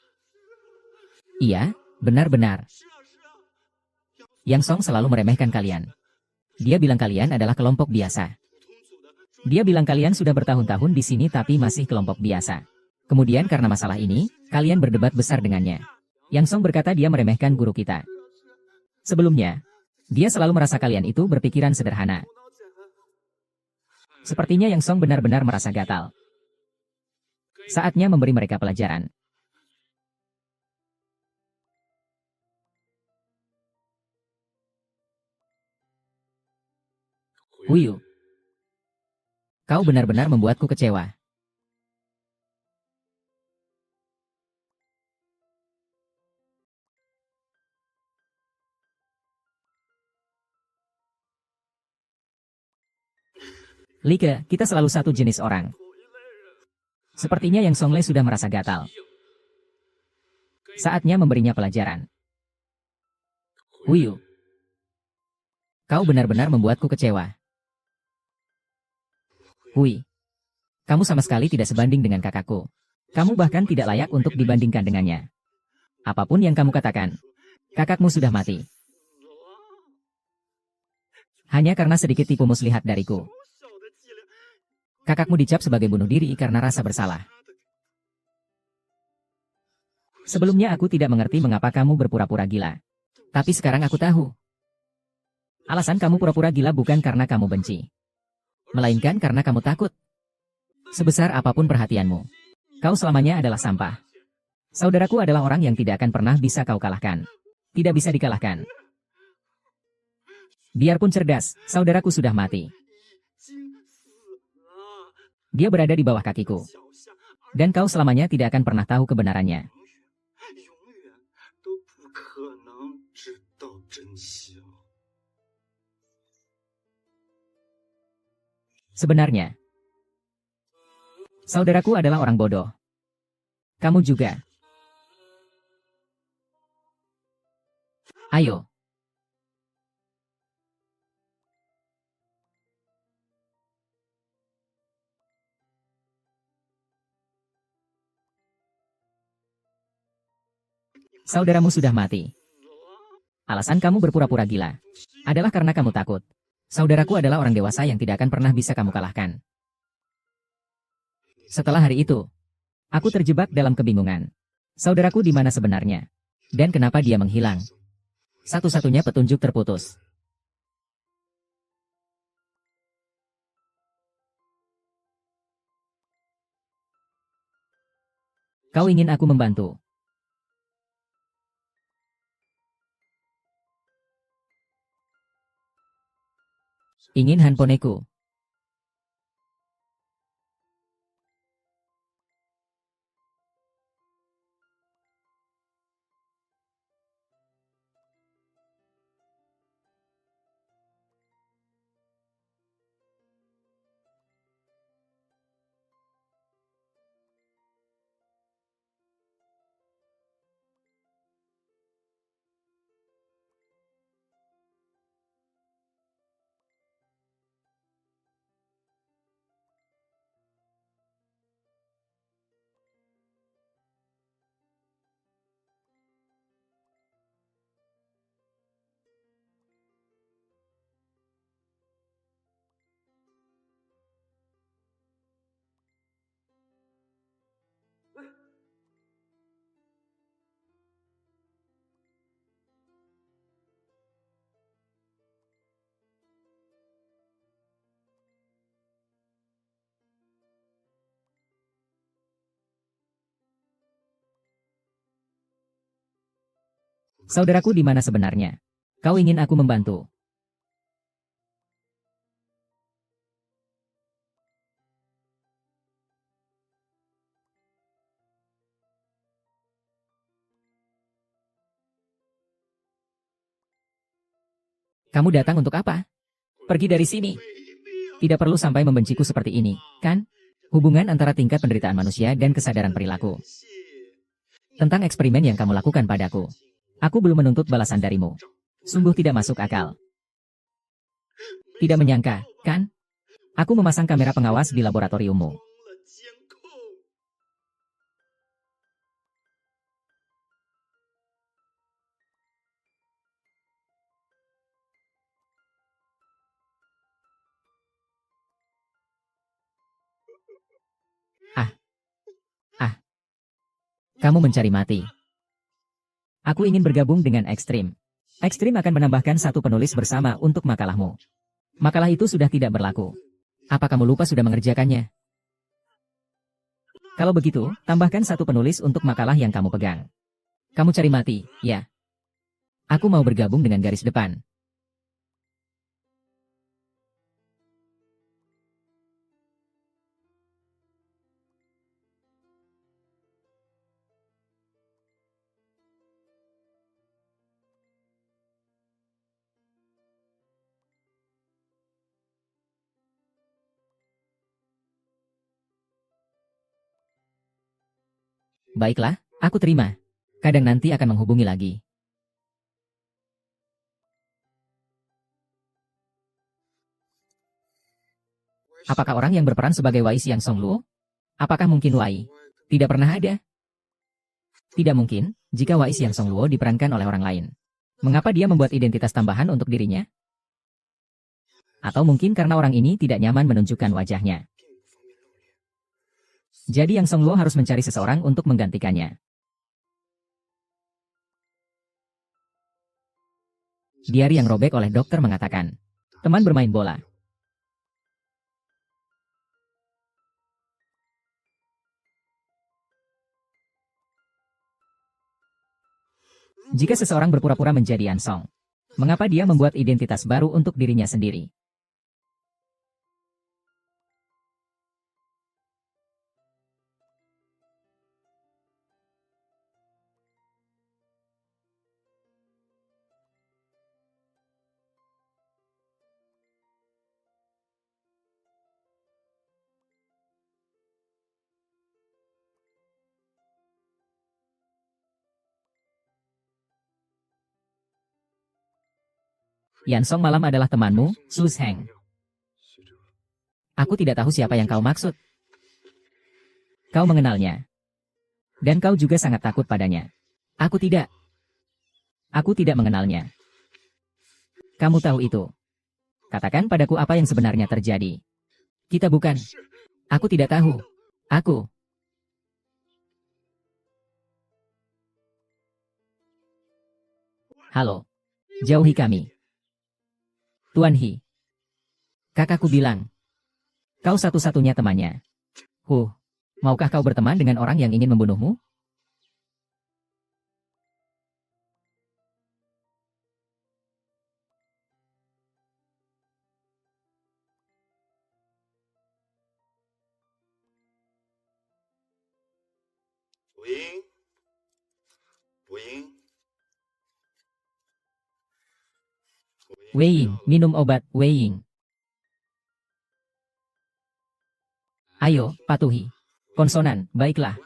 Iya, benar-benar. Yang Song selalu meremehkan kalian. Dia bilang kalian adalah kelompok biasa. Dia bilang kalian sudah bertahun-tahun di sini tapi masih kelompok biasa. Kemudian karena masalah ini, kalian berdebat besar dengannya. Yang Song berkata dia meremehkan guru kita. Sebelumnya, dia selalu merasa kalian itu berpikiran sederhana. Sepertinya Yang Song benar-benar merasa gatal. Saatnya memberi mereka pelajaran. Huyu, kau benar-benar membuatku kecewa. Li Ke, kita selalu satu jenis orang. Sepertinya Yang Songlei sudah merasa gatal. Saatnya memberinya pelajaran. Huyu, kau benar-benar membuatku kecewa. Hui, kamu sama sekali tidak sebanding dengan kakakku. Kamu bahkan tidak layak untuk dibandingkan dengannya. Apapun yang kamu katakan, kakakmu sudah mati. Hanya karena sedikit tipu muslihat dariku. Kakakmu dicap sebagai bunuh diri karena rasa bersalah. Sebelumnya aku tidak mengerti mengapa kamu berpura-pura gila. Tapi sekarang aku tahu. Alasan kamu pura-pura gila bukan karena kamu benci. Melainkan karena kamu takut. Sebesar apapun perhatianmu, kau selamanya adalah sampah. Saudaraku adalah orang yang tidak akan pernah bisa kau kalahkan. Tidak bisa dikalahkan. Biarpun cerdas, saudaraku sudah mati. Dia berada di bawah kakiku. Dan kau selamanya tidak akan pernah tahu kebenarannya. Sebenarnya, saudaraku adalah orang bodoh. Kamu juga. Ayo. Saudaramu sudah mati. Alasan kamu berpura-pura gila adalah karena kamu takut. Saudaraku adalah orang dewasa yang tidak akan pernah bisa kamu kalahkan. Setelah hari itu, aku terjebak dalam kebingungan. Saudaraku di mana sebenarnya? Dan kenapa dia menghilang? Satu-satunya petunjuk terputus. Kau ingin aku membantu? Ingin handphoneku? Saudaraku di mana sebenarnya? Kau ingin aku membantu? Kamu datang untuk apa? Pergi dari sini. Tidak perlu sampai membenciku seperti ini, kan? Hubungan antara tingkat penderitaan manusia dan kesadaran perilaku. Tentang eksperimen yang kamu lakukan padaku. Aku belum menuntut balasan darimu. Sungguh tidak masuk akal. Tidak menyangka, kan? Aku memasang kamera pengawas di laboratoriummu. Ah, ah, kamu mencari mati. Aku ingin bergabung dengan Ekstrim. Ekstrim akan menambahkan satu penulis bersama untuk makalahmu. Makalah itu sudah tidak berlaku. Apa kamu lupa sudah mengerjakannya? Kalau begitu, tambahkan satu penulis untuk makalah yang kamu pegang. Kamu cari mati, ya. Aku mau bergabung dengan garis depan. Baiklah, aku terima. Kadang nanti akan menghubungi lagi. Apakah orang yang berperan sebagai Wai Xiang Songluo? Apakah mungkin Wai? Tidak pernah ada. Tidak mungkin, jika Wai Xiang Songluo diperankan oleh orang lain. Mengapa dia membuat identitas tambahan untuk dirinya? Atau mungkin karena orang ini tidak nyaman menunjukkan wajahnya. Jadi Yang Songluo harus mencari seseorang untuk menggantikannya. Diari yang robek oleh dokter mengatakan, teman bermain bola. Jika seseorang berpura-pura menjadi Yan Song, mengapa dia membuat identitas baru untuk dirinya sendiri? Yan Song malam adalah temanmu, Su Heng. Aku tidak tahu siapa yang kau maksud. Kau mengenalnya. Dan kau juga sangat takut padanya. Aku tidak. Aku tidak mengenalnya. Kamu tahu itu. Katakan padaku apa yang sebenarnya terjadi. Kita bukan. Aku tidak tahu. Aku. Halo. Jauhi kami. Tuan He. Kakakku bilang. Kau satu-satunya temannya. Maukah kau berteman dengan orang yang ingin membunuhmu? Weighing, minum obat, weighing. Ayo, patuhi. Konsonan, baiklah.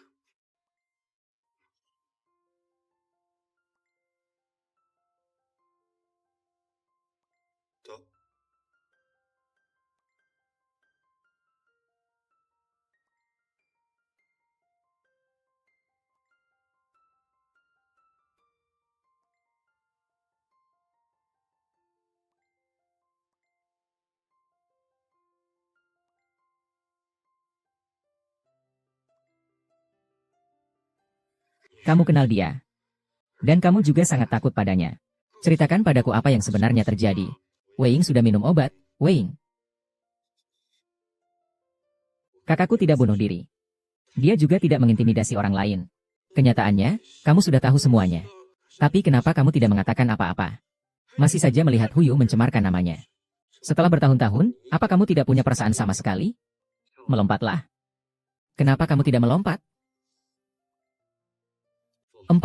Kamu kenal dia. Dan kamu juga sangat takut padanya. Ceritakan padaku apa yang sebenarnya terjadi. Weiing sudah minum obat, Weiing. Kakakku tidak bunuh diri. Dia juga tidak mengintimidasi orang lain. Kenyataannya, kamu sudah tahu semuanya. Tapi kenapa kamu tidak mengatakan apa-apa? Masih saja melihat Huyu mencemarkan namanya. Setelah bertahun-tahun, apa kamu tidak punya perasaan sama sekali? Melompatlah. Kenapa kamu tidak melompat? 4.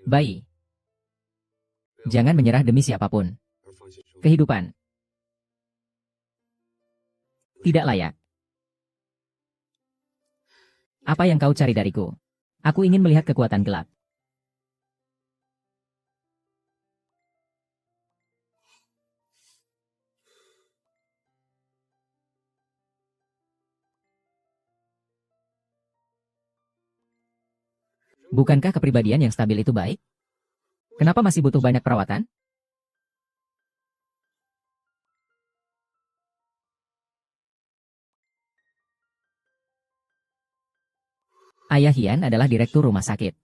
Bayi. Jangan menyerah demi siapapun. Kehidupan. Tidak layak. Apa yang kau cari dariku? Aku ingin melihat kekuatan gelap. Bukankah kepribadian yang stabil itu baik? Kenapa masih butuh banyak perawatan? Ayah Hian adalah direktur rumah sakit.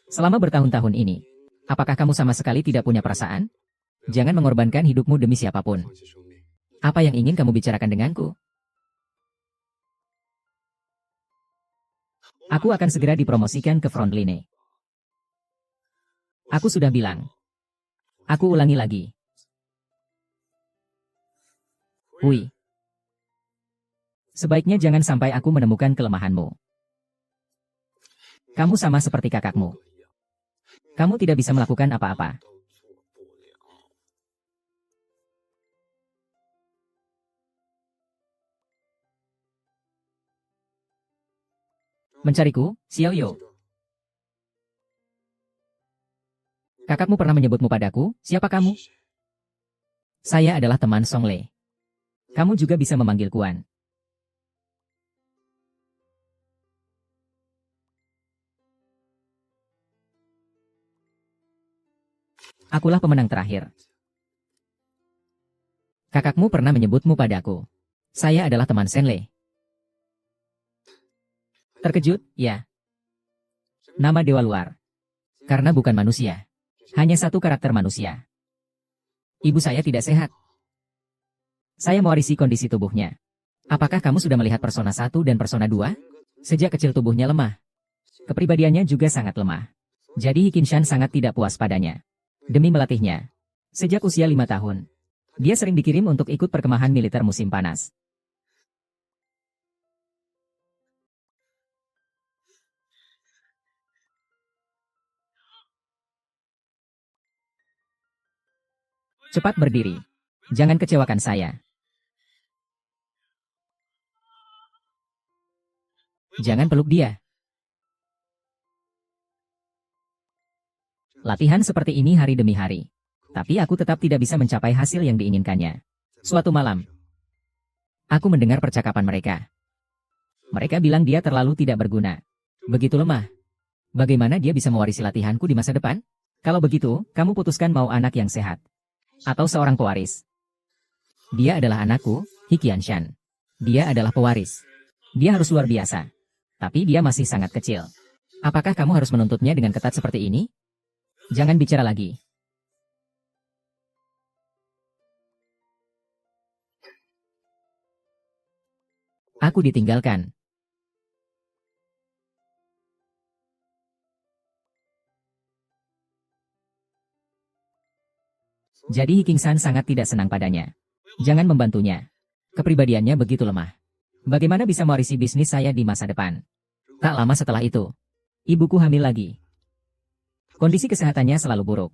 Selama bertahun-tahun ini, apakah kamu sama sekali tidak punya perasaan? Jangan mengorbankan hidupmu demi siapapun. Apa yang ingin kamu bicarakan denganku? Aku akan segera dipromosikan ke front line. Aku sudah bilang. Aku ulangi lagi. Hui. Sebaiknya jangan sampai aku menemukan kelemahanmu. Kamu sama seperti kakakmu. Kamu tidak bisa melakukan apa-apa. Mencariku, Xiaoyo. Kakakmu pernah menyebutmu padaku, siapa kamu? Saya adalah teman Song Le. Kamu juga bisa memanggil Kuan. Akulah pemenang terakhir. Kakakmu pernah menyebutmu padaku. Saya adalah teman Shen Le. Terkejut, ya. Nama dewa luar. Karena bukan manusia. Hanya satu karakter manusia. Ibu saya tidak sehat. Saya mewarisi kondisi tubuhnya. Apakah kamu sudah melihat Persona 1 dan Persona 2? Sejak kecil tubuhnya lemah. Kepribadiannya juga sangat lemah. Jadi Hikinshan sangat tidak puas padanya. Demi melatihnya. Sejak usia 5 tahun. Dia sering dikirim untuk ikut perkemahan militer musim panas. Cepat berdiri. Jangan kecewakan saya. Jangan peluk dia. Latihan seperti ini hari demi hari. Tapi aku tetap tidak bisa mencapai hasil yang diinginkannya. Suatu malam, aku mendengar percakapan mereka. Mereka bilang dia terlalu tidak berguna. Begitu lemah. Bagaimana dia bisa mewarisi latihanku di masa depan? Kalau begitu, kamu putuskan mau anak yang sehat. Atau seorang pewaris. Dia adalah anakku, Hikianshan. Dia adalah pewaris. Dia harus luar biasa. Tapi dia masih sangat kecil. Apakah kamu harus menuntutnya dengan ketat seperti ini? Jangan bicara lagi. Aku ditinggalkan. Jadi Hikingsan sangat tidak senang padanya. Jangan membantunya. Kepribadiannya begitu lemah. Bagaimana bisa mewarisi bisnis saya di masa depan? Tak lama setelah itu, ibuku hamil lagi. Kondisi kesehatannya selalu buruk.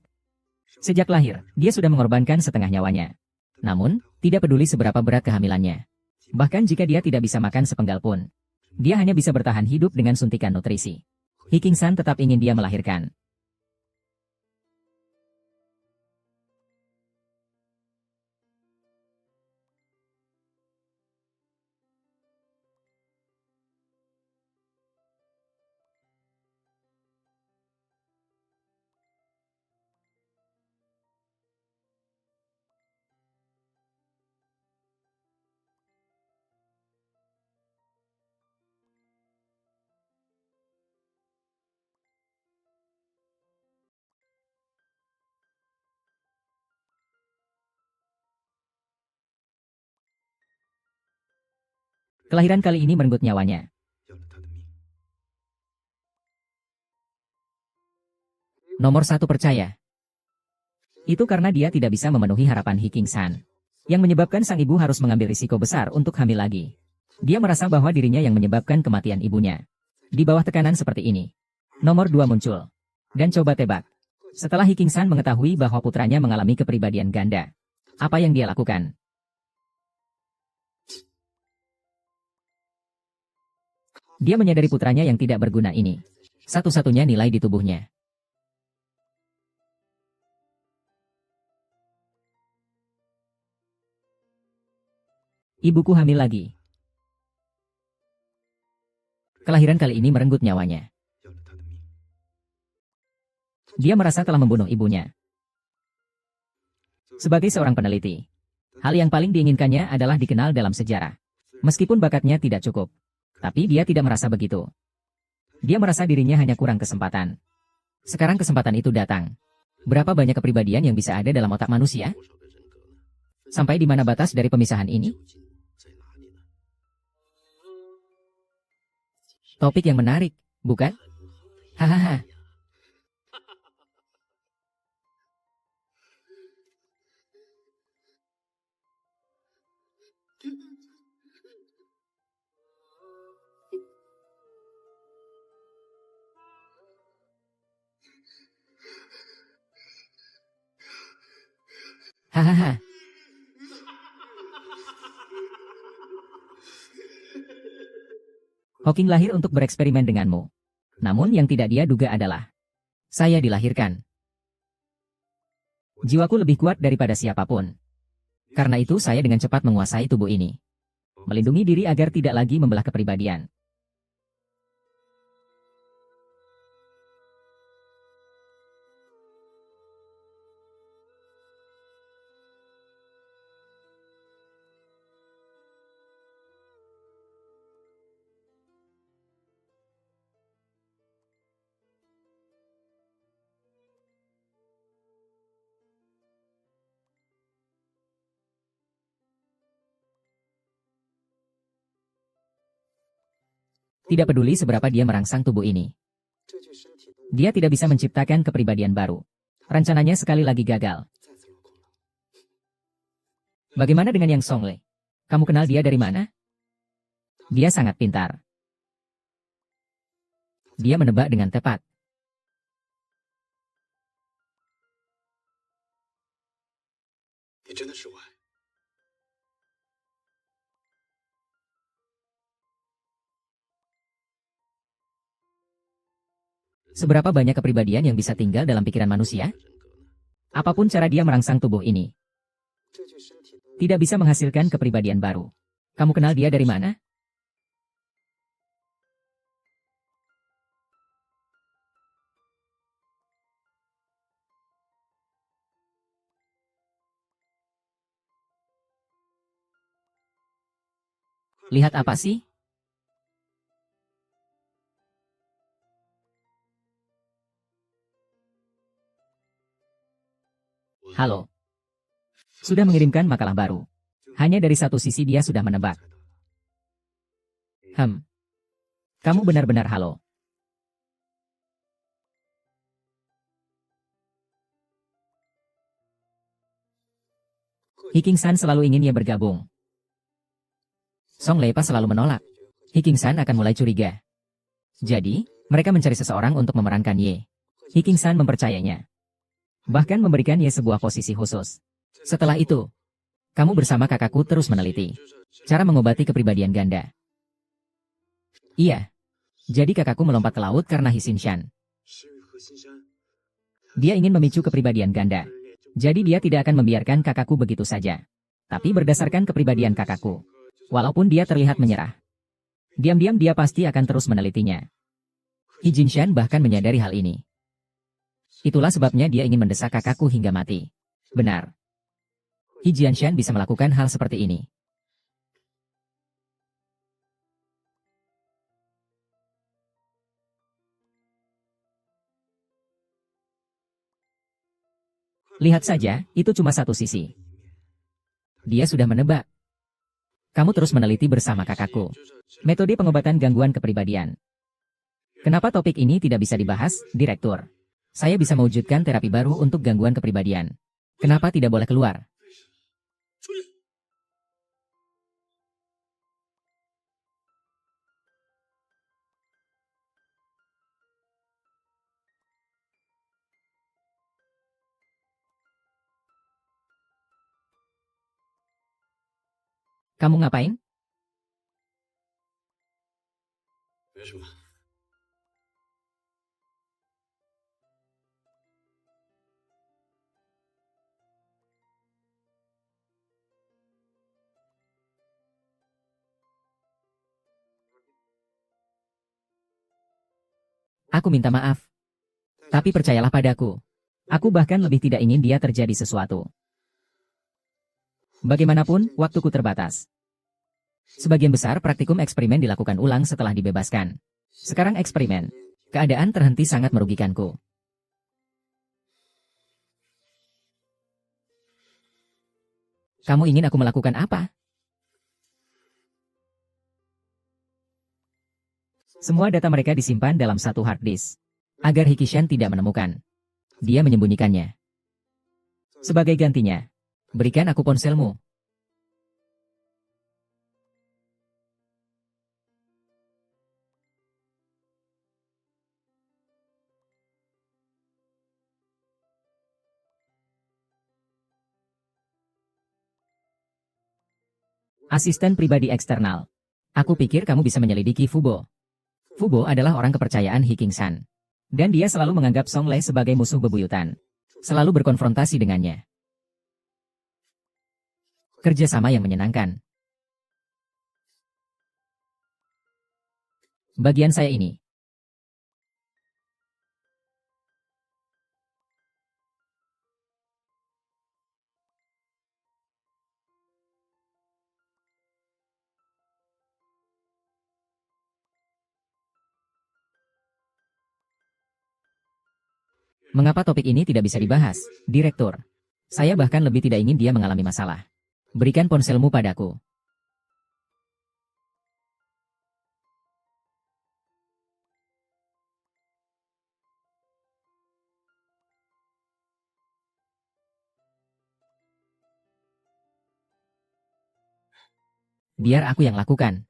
Sejak lahir, dia sudah mengorbankan setengah nyawanya. Namun, tidak peduli seberapa berat kehamilannya. Bahkan jika dia tidak bisa makan sepenggal pun, dia hanya bisa bertahan hidup dengan suntikan nutrisi. Hikingsan tetap ingin dia melahirkan. Kelahiran kali ini merenggut nyawanya. Nomor 1 percaya. Itu karena dia tidak bisa memenuhi harapan Hikingsan. Yang menyebabkan sang ibu harus mengambil risiko besar untuk hamil lagi. Dia merasa bahwa dirinya yang menyebabkan kematian ibunya. Di bawah tekanan seperti ini, nomor 2 muncul. Dan coba tebak. Setelah Hikingsan mengetahui bahwa putranya mengalami kepribadian ganda, apa yang dia lakukan? Dia menyadari putranya yang tidak berguna ini. Satu-satunya nilai di tubuhnya. Ibuku hamil lagi. Kelahiran kali ini merenggut nyawanya. Dia merasa telah membunuh ibunya. Sebagai seorang peneliti, hal yang paling diinginkannya adalah dikenal dalam sejarah. Meskipun bakatnya tidak cukup. Tapi dia tidak merasa begitu. Dia merasa dirinya hanya kurang kesempatan. Sekarang kesempatan itu datang. Berapa banyak kepribadian yang bisa ada dalam otak manusia? Sampai di mana batas dari pemisahan ini? Topik yang menarik, bukan? Hahaha. Hahaha. Hawking lahir untuk bereksperimen denganmu. Namun yang tidak dia duga adalah, saya dilahirkan. Jiwaku lebih kuat daripada siapapun. Karena itu saya dengan cepat menguasai tubuh ini. Melindungi diri agar tidak lagi membelah kepribadian. Tidak peduli seberapa dia merangsang tubuh ini. Dia tidak bisa menciptakan kepribadian baru. Rencananya sekali lagi gagal. Bagaimana dengan Yang Songle? Kamu kenal dia dari mana? Dia sangat pintar. Dia menebak dengan tepat. Seberapa banyak kepribadian yang bisa tinggal dalam pikiran manusia? Apapun cara dia merangsang tubuh ini, tidak bisa menghasilkan kepribadian baru. Kamu kenal dia dari mana? Lihat apa sih? Halo. Sudah mengirimkan makalah baru. Hanya dari satu sisi dia sudah menebak. Kamu benar-benar halo. Hiking-san selalu ingin ia bergabung. Song Leipa selalu menolak. Hiking-san akan mulai curiga. Jadi, mereka mencari seseorang untuk memerankan Ye. Hiking-san mempercayainya. Bahkan memberikan Ye sebuah posisi khusus. Setelah itu, kamu bersama kakakku terus meneliti cara mengobati kepribadian ganda. Iya. Jadi kakakku melompat ke laut karena Hisin-shan. Dia ingin memicu kepribadian ganda. Jadi dia tidak akan membiarkan kakakku begitu saja. Tapi berdasarkan kepribadian kakakku, walaupun dia terlihat menyerah, diam-diam dia pasti akan terus menelitinya. Hi Jinshan bahkan menyadari hal ini. Itulah sebabnya dia ingin mendesak kakakku hingga mati. Benar. Hi Jinshan bisa melakukan hal seperti ini. Lihat saja, itu cuma satu sisi. Dia sudah menebak. Kamu terus meneliti bersama kakakku. Metode pengobatan gangguan kepribadian. Kenapa topik ini tidak bisa dibahas, Direktur? Saya bisa mewujudkan terapi baru untuk gangguan kepribadian. Kenapa tidak boleh keluar? Kamu ngapain? Aku minta maaf. Tapi percayalah padaku. Aku bahkan lebih tidak ingin dia terjadi sesuatu. Bagaimanapun, waktuku terbatas. Sebagian besar praktikum eksperimen dilakukan ulang setelah dibebaskan. Sekarang eksperimen. Keadaan terhenti sangat merugikanku. Kamu ingin aku melakukan apa? Semua data mereka disimpan dalam satu hard disk. Agar Hikishan tidak menemukan. Dia menyembunyikannya. Sebagai gantinya, berikan aku ponselmu. Asisten pribadi eksternal. Aku pikir kamu bisa menyelidiki Fubo. Fubo adalah orang kepercayaan Hiking-san. Dan dia selalu menganggap Song Lei sebagai musuh bebuyutan. Selalu berkonfrontasi dengannya. Kerjasama yang menyenangkan. Bagian saya ini. Mengapa topik ini tidak bisa dibahas, Direktur? Saya bahkan lebih tidak ingin dia mengalami masalah. Berikan ponselmu padaku. Biar aku yang lakukan.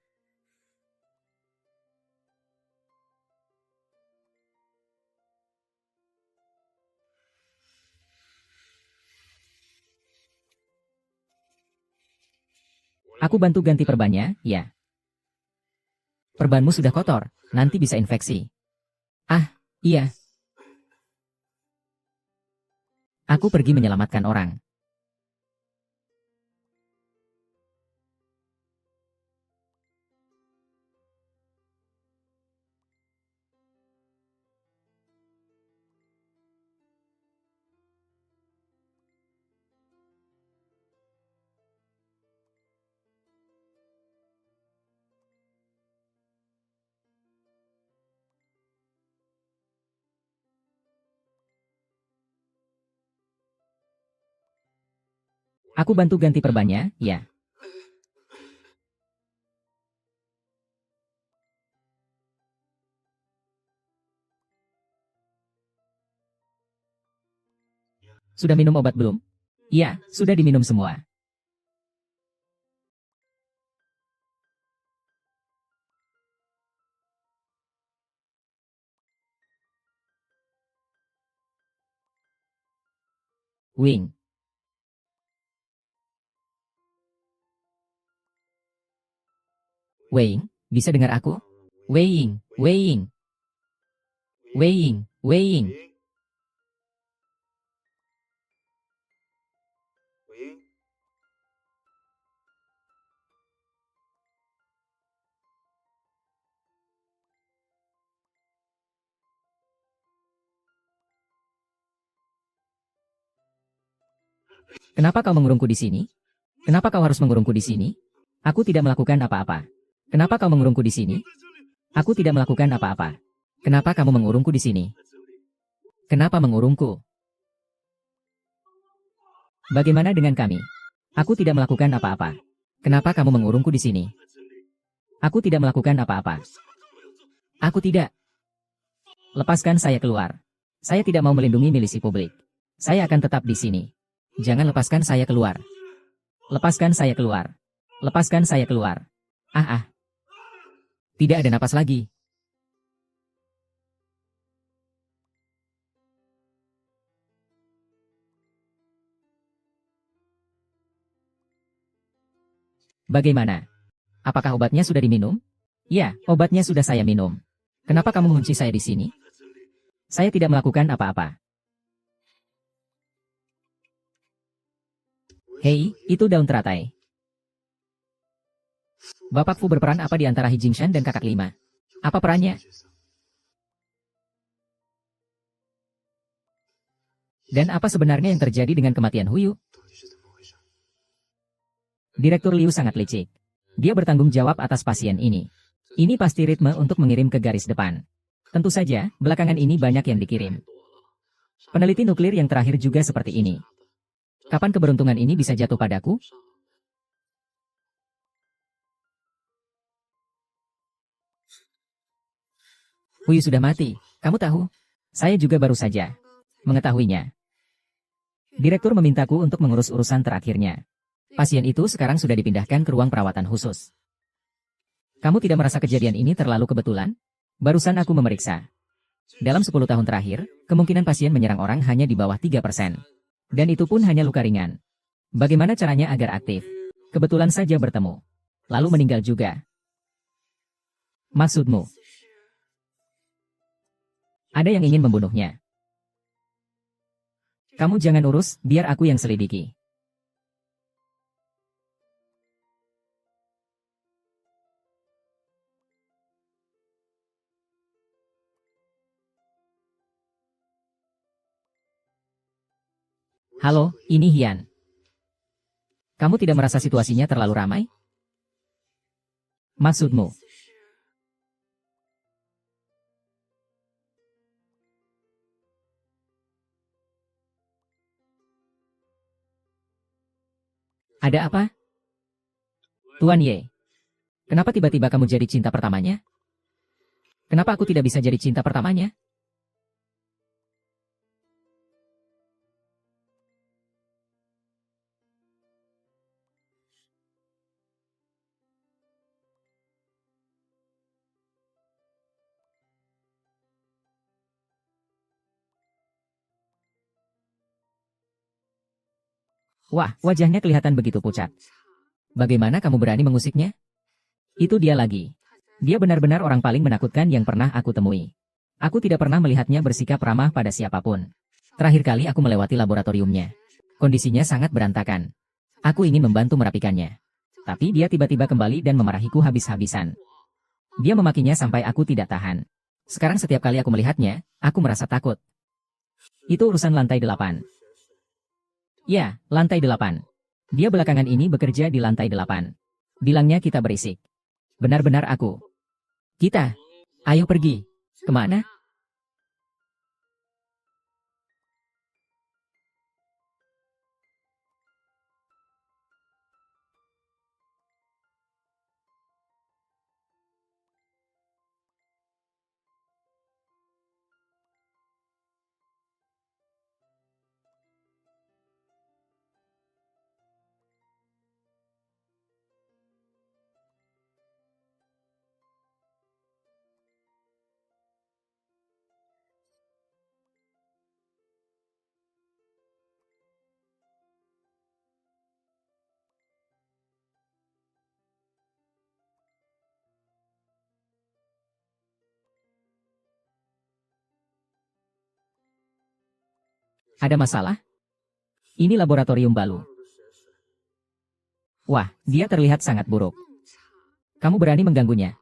Aku bantu ganti perbannya, ya. Perbanmu sudah kotor, nanti bisa infeksi. Ah, Iya, aku pergi menyelamatkan orang. Aku bantu ganti perbannya, ya. Sudah minum obat belum? Iya, sudah diminum semua. Wing. Wing, bisa dengar aku? Wing, Wing, Wing, Wing. Kenapa kau mengurungku di sini? Kenapa kau harus mengurungku di sini? Aku tidak melakukan apa-apa. Kenapa kau mengurungku di sini? Aku tidak melakukan apa-apa. Kenapa kamu mengurungku di sini? Kenapa mengurungku? Bagaimana dengan kami? Aku tidak melakukan apa-apa. Kenapa kamu mengurungku di sini? Aku tidak melakukan apa-apa. Aku tidak. Lepaskan saya keluar. Saya tidak mau melindungi milisi publik. Saya akan tetap di sini. Jangan lepaskan saya keluar. Lepaskan saya keluar. Lepaskan saya keluar. Ah ah. Tidak ada napas lagi. Bagaimana? Apakah obatnya sudah diminum? Ya, obatnya sudah saya minum. Kenapa kamu mengunci saya di sini? Saya tidak melakukan apa-apa. Hei, itu daun teratai. Bapak Fu berperan apa di antara He Jingshan dan kakak lima? Apa perannya? Dan apa sebenarnya yang terjadi dengan kematian Huyu? Direktur Liu sangat licik. Dia bertanggung jawab atas pasien ini. Ini pasti ritme untuk mengirim ke garis depan. Tentu saja, belakangan ini banyak yang dikirim. Peneliti nuklir yang terakhir juga seperti ini. Kapan keberuntungan ini bisa jatuh padaku? Huyu sudah mati. Kamu tahu? Saya juga baru saja mengetahuinya. Direktur memintaku untuk mengurus urusan terakhirnya. Pasien itu sekarang sudah dipindahkan ke ruang perawatan khusus. Kamu tidak merasa kejadian ini terlalu kebetulan? Barusan aku memeriksa. Dalam 10 tahun terakhir, kemungkinan pasien menyerang orang hanya di bawah 3%. Dan itu pun hanya luka ringan. Bagaimana caranya agar aktif? Kebetulan saja bertemu. Lalu meninggal juga. Maksudmu? Ada yang ingin membunuhnya. Kamu jangan urus, biar aku yang selidiki. Halo, ini Hian. Kamu tidak merasa situasinya terlalu ramai? Maksudmu? Ada apa? Tuan Ye, kenapa tiba-tiba kamu jadi cinta pertamanya? Kenapa aku tidak bisa jadi cinta pertamanya? Wah, wajahnya kelihatan begitu pucat. Bagaimana kamu berani mengusiknya? Itu dia lagi. Dia benar-benar orang paling menakutkan yang pernah aku temui. Aku tidak pernah melihatnya bersikap ramah pada siapapun. Terakhir kali aku melewati laboratoriumnya. Kondisinya sangat berantakan. Aku ingin membantu merapikannya. Tapi dia tiba-tiba kembali dan memarahiku habis-habisan. Dia memakinya sampai aku tidak tahan. Sekarang setiap kali aku melihatnya, aku merasa takut. Itu urusan lantai 8. Ya, lantai 8. Dia belakangan ini bekerja di lantai 8. Bilangnya kita berisik. Benar-benar aku. Kita. Ayo pergi. Kemana? Ada masalah? Ini laboratorium Balu. Wah, dia terlihat sangat buruk. Kamu berani mengganggunya?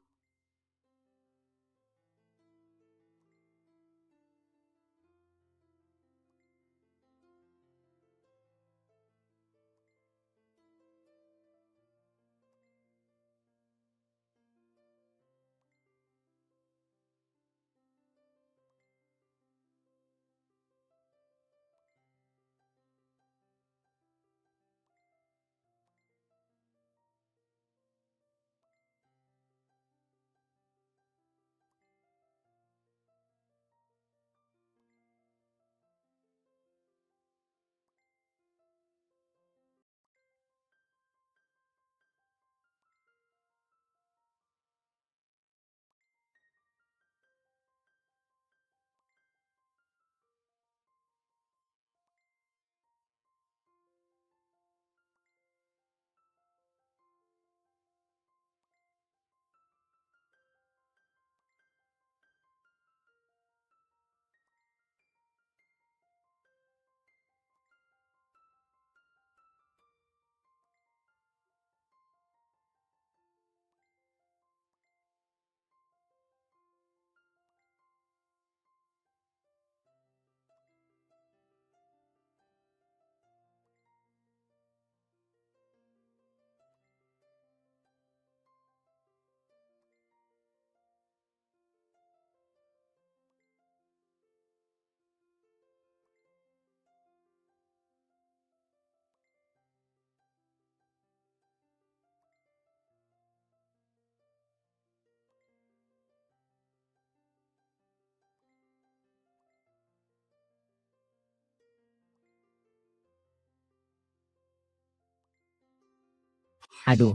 Aduh,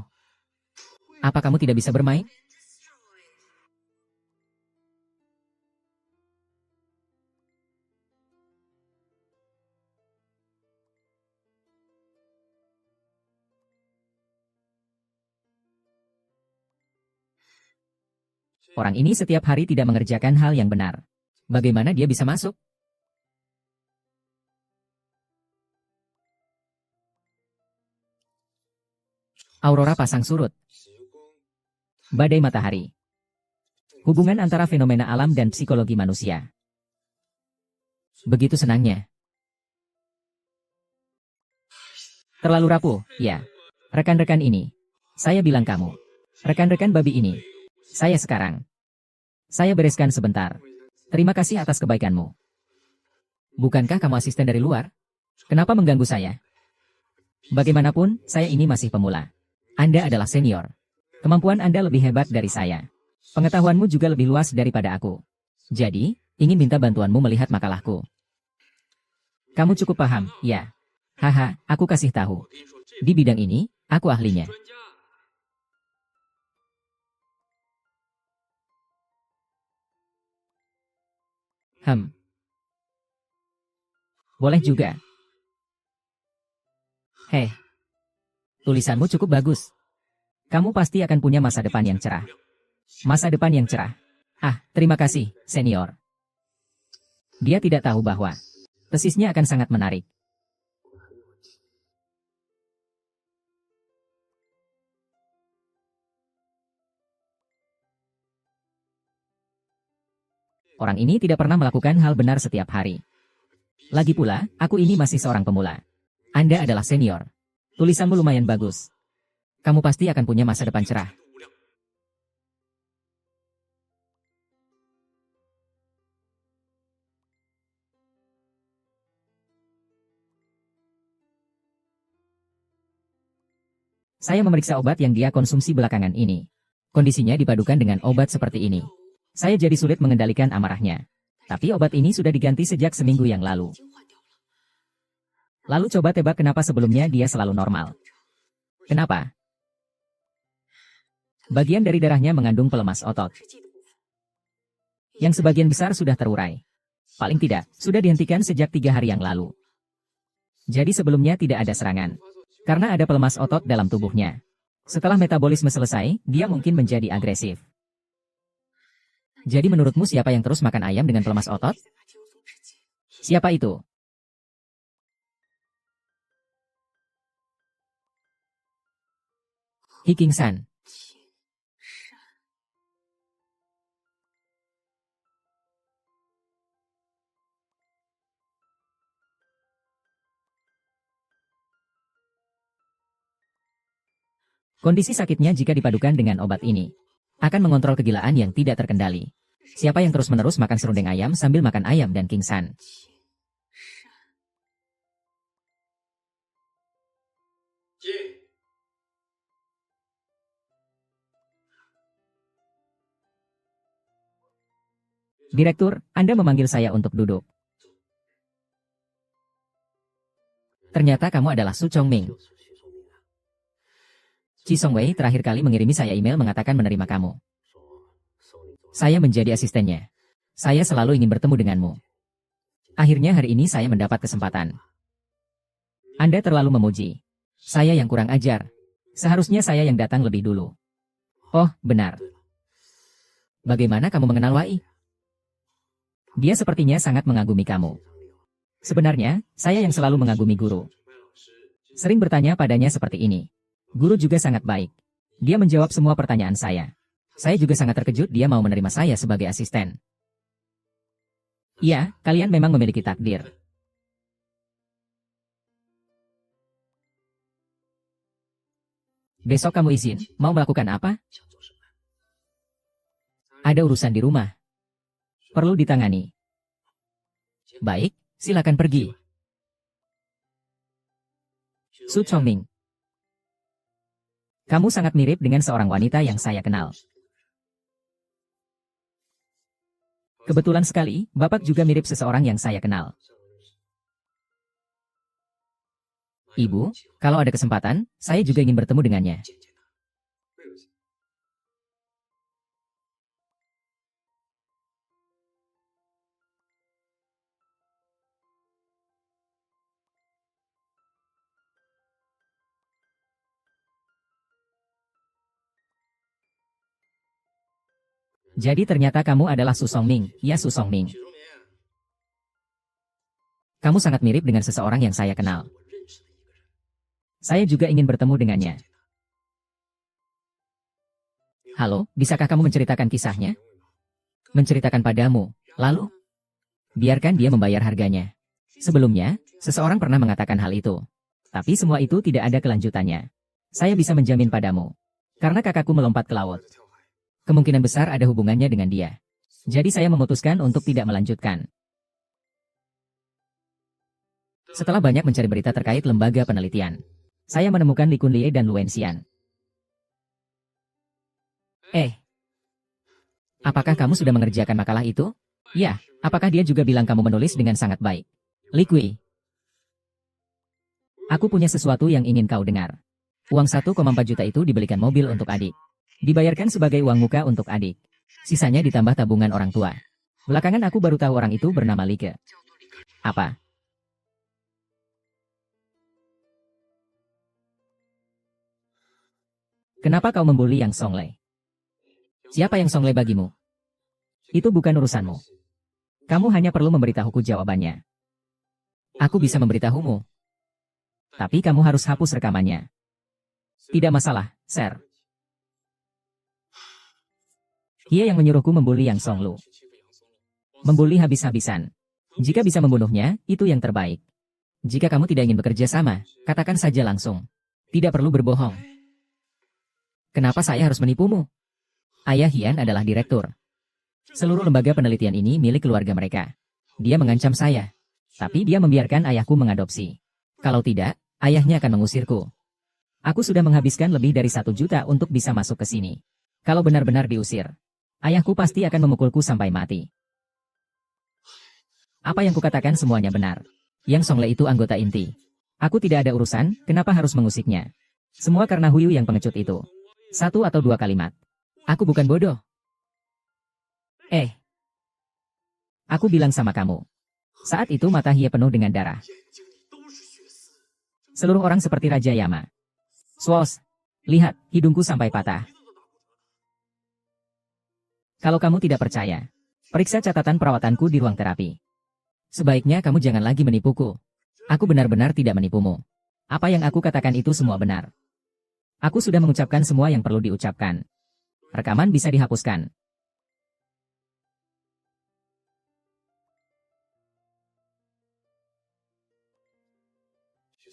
apa kamu tidak bisa bermain? Orang ini setiap hari tidak mengerjakan hal yang benar. Bagaimana dia bisa masuk? Aurora pasang surut. Badai matahari. Hubungan antara fenomena alam dan psikologi manusia. Begitu senangnya. Terlalu rapuh, ya. Rekan-rekan ini. Saya bilang kamu. Rekan-rekan babi ini. Saya sekarang. Saya bereskan sebentar. Terima kasih atas kebaikanmu. Bukankah kamu asisten dari luar? Kenapa mengganggu saya? Bagaimanapun, saya ini masih pemula. Anda adalah senior. Kemampuan Anda lebih hebat dari saya. Pengetahuanmu juga lebih luas daripada aku. Jadi, ingin minta bantuanmu melihat makalahku. Kamu cukup paham, ya? Haha, aku kasih tahu. Di bidang ini, aku ahlinya. Boleh juga. Hei, tulisanmu cukup bagus. Kamu pasti akan punya masa depan yang cerah. Masa depan yang cerah. Ah, terima kasih, senior. Dia tidak tahu bahwa tesisnya akan sangat menarik. Orang ini tidak pernah melakukan hal benar setiap hari. Lagi pula, aku ini masih seorang pemula. Anda adalah senior. Tulisanmu lumayan bagus. Kamu pasti akan punya masa depan cerah. Saya memeriksa obat yang dia konsumsi belakangan ini. Kondisinya dipadukan dengan obat seperti ini. Saya jadi sulit mengendalikan amarahnya. Tapi obat ini sudah diganti sejak seminggu yang lalu. Lalu coba tebak kenapa sebelumnya dia selalu normal. Kenapa? Bagian dari darahnya mengandung pelemas otot. Yang sebagian besar sudah terurai. Paling tidak, sudah dihentikan sejak 3 hari yang lalu. Jadi sebelumnya tidak ada serangan. Karena ada pelemas otot dalam tubuhnya. Setelah metabolisme selesai, dia mungkin menjadi agresif. Jadi menurutmu siapa yang terus makan ayam dengan pelemas otot? Siapa itu? Hiking-san. Kondisi sakitnya jika dipadukan dengan obat ini akan mengontrol kegilaan yang tidak terkendali. Siapa yang terus-menerus makan serundeng ayam sambil makan ayam dan kingsan? Direktur, Anda memanggil saya untuk duduk. Ternyata kamu adalah Su Chongming. Chi Songwei terakhir kali mengirimi saya email mengatakan menerima kamu. Saya menjadi asistennya. Saya selalu ingin bertemu denganmu. Akhirnya hari ini saya mendapat kesempatan. Anda terlalu memuji. Saya yang kurang ajar. Seharusnya saya yang datang lebih dulu. Oh, benar. Bagaimana kamu mengenal Wai? Dia sepertinya sangat mengagumi kamu. Sebenarnya, saya yang selalu mengagumi guru. Sering bertanya padanya seperti ini. Guru juga sangat baik. Dia menjawab semua pertanyaan saya. Saya juga sangat terkejut dia mau menerima saya sebagai asisten. Iya, kalian memang memiliki takdir. Besok kamu izin, mau melakukan apa? Ada urusan di rumah. Perlu ditangani. Baik, silakan pergi. Su Chongming. Kamu sangat mirip dengan seorang wanita yang saya kenal. Kebetulan sekali, Bapak juga mirip seseorang yang saya kenal. Ibu, kalau ada kesempatan, saya juga ingin bertemu dengannya. Jadi ternyata kamu adalah Su Songming, ya Su Songming. Kamu sangat mirip dengan seseorang yang saya kenal. Saya juga ingin bertemu dengannya. Halo, bisakah kamu menceritakan kisahnya? Menceritakan padamu, lalu? Biarkan dia membayar harganya. Sebelumnya, seseorang pernah mengatakan hal itu. Tapi semua itu tidak ada kelanjutannya. Saya bisa menjamin padamu. Karena kakakku melompat ke laut. Kemungkinan besar ada hubungannya dengan dia. Jadi saya memutuskan untuk tidak melanjutkan. Setelah banyak mencari berita terkait lembaga penelitian, saya menemukan Li Kunlie dan Luen Xian. Apakah kamu sudah mengerjakan makalah itu? Ya, apakah dia juga bilang kamu menulis dengan sangat baik? Li Kui, aku punya sesuatu yang ingin kau dengar. Uang 1,4 juta itu dibelikan mobil untuk adik. Dibayarkan sebagai uang muka untuk adik. Sisanya ditambah tabungan orang tua. Belakangan aku baru tahu orang itu bernama Like. Apa? Kenapa kau membuli Yang Songlei? Siapa Yang Songlei bagimu? Itu bukan urusanmu. Kamu hanya perlu memberitahuku jawabannya. Aku bisa memberitahumu. Tapi kamu harus hapus rekamannya. Tidak masalah, Sir. Dia yang menyuruhku membuli Yang Songlu. Membuli habis-habisan. Jika bisa membunuhnya, itu yang terbaik. Jika kamu tidak ingin bekerja sama, katakan saja langsung. Tidak perlu berbohong. Kenapa saya harus menipumu? Ayah Hian adalah direktur. Seluruh lembaga penelitian ini milik keluarga mereka. Dia mengancam saya. Tapi dia membiarkan ayahku mengadopsi. Kalau tidak, ayahnya akan mengusirku. Aku sudah menghabiskan lebih dari 1 juta untuk bisa masuk ke sini. Kalau benar-benar diusir, ayahku pasti akan memukulku sampai mati. Apa yang kukatakan semuanya benar. Yang Songle itu anggota inti. Aku tidak ada urusan, kenapa harus mengusiknya? Semua karena Huyu yang pengecut itu. 1 atau 2 kalimat. Aku bukan bodoh. Aku bilang sama kamu. Saat itu mata Hie penuh dengan darah. Seluruh orang seperti Raja Yama. Swos, lihat, hidungku sampai patah. Kalau kamu tidak percaya, periksa catatan perawatanku di ruang terapi. Sebaiknya kamu jangan lagi menipuku. Aku benar-benar tidak menipumu. Apa yang aku katakan itu semua benar. Aku sudah mengucapkan semua yang perlu diucapkan. Rekaman bisa dihapuskan.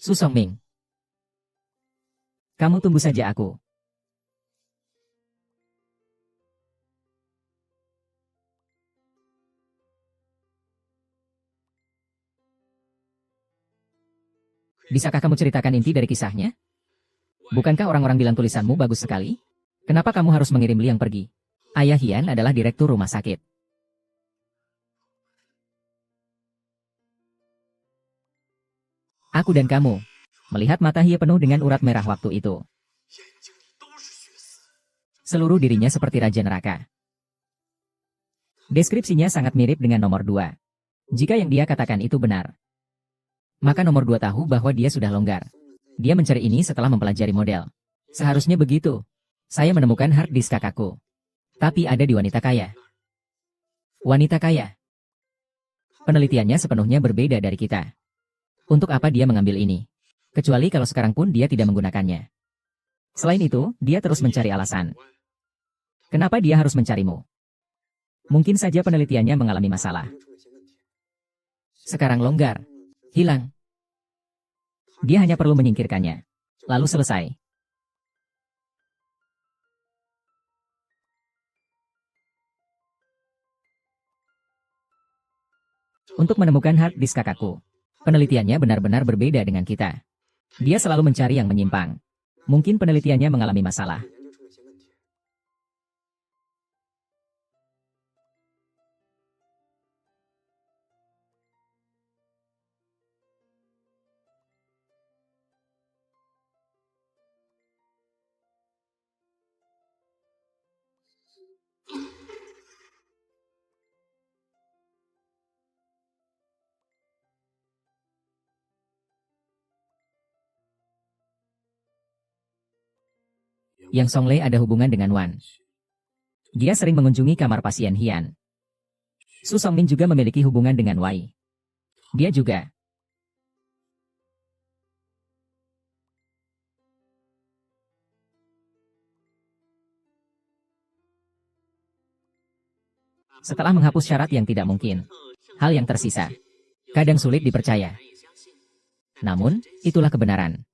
Su Songming. Kamu tunggu saja aku. Bisakah kamu ceritakan inti dari kisahnya? Bukankah orang-orang bilang tulisanmu bagus sekali? Kenapa kamu harus mengirim Liang pergi? Ayah Hian adalah direktur rumah sakit. Aku dan kamu. Melihat mata Hie penuh dengan urat merah waktu itu. Seluruh dirinya seperti Raja Neraka. Deskripsinya sangat mirip dengan nomor 2. Jika yang dia katakan itu benar, maka nomor 2 tahu bahwa dia sudah longgar. Dia mencari ini setelah mempelajari model. Seharusnya begitu. Saya menemukan hard disk kakakku. Tapi ada di wanita kaya. Wanita kaya. Penelitiannya sepenuhnya berbeda dari kita. Untuk apa dia mengambil ini? Kecuali kalau sekarang pun dia tidak menggunakannya. Selain itu, dia terus mencari alasan. Kenapa dia harus mencarimu? Mungkin saja penelitiannya mengalami masalah. Sekarang longgar. Hilang. Dia hanya perlu menyingkirkannya. Lalu selesai. Untuk menemukan hard disk kakakku, penelitiannya benar-benar berbeda dengan kita. Dia selalu mencari yang menyimpang. Mungkin penelitiannya mengalami masalah. Yang Songle ada hubungan dengan Wan. Dia sering mengunjungi kamar pasien Hian. Su Songmin juga memiliki hubungan dengan Wei. Dia juga. Setelah menghapus syarat yang tidak mungkin, hal yang tersisa kadang sulit dipercaya. Namun, itulah kebenaran.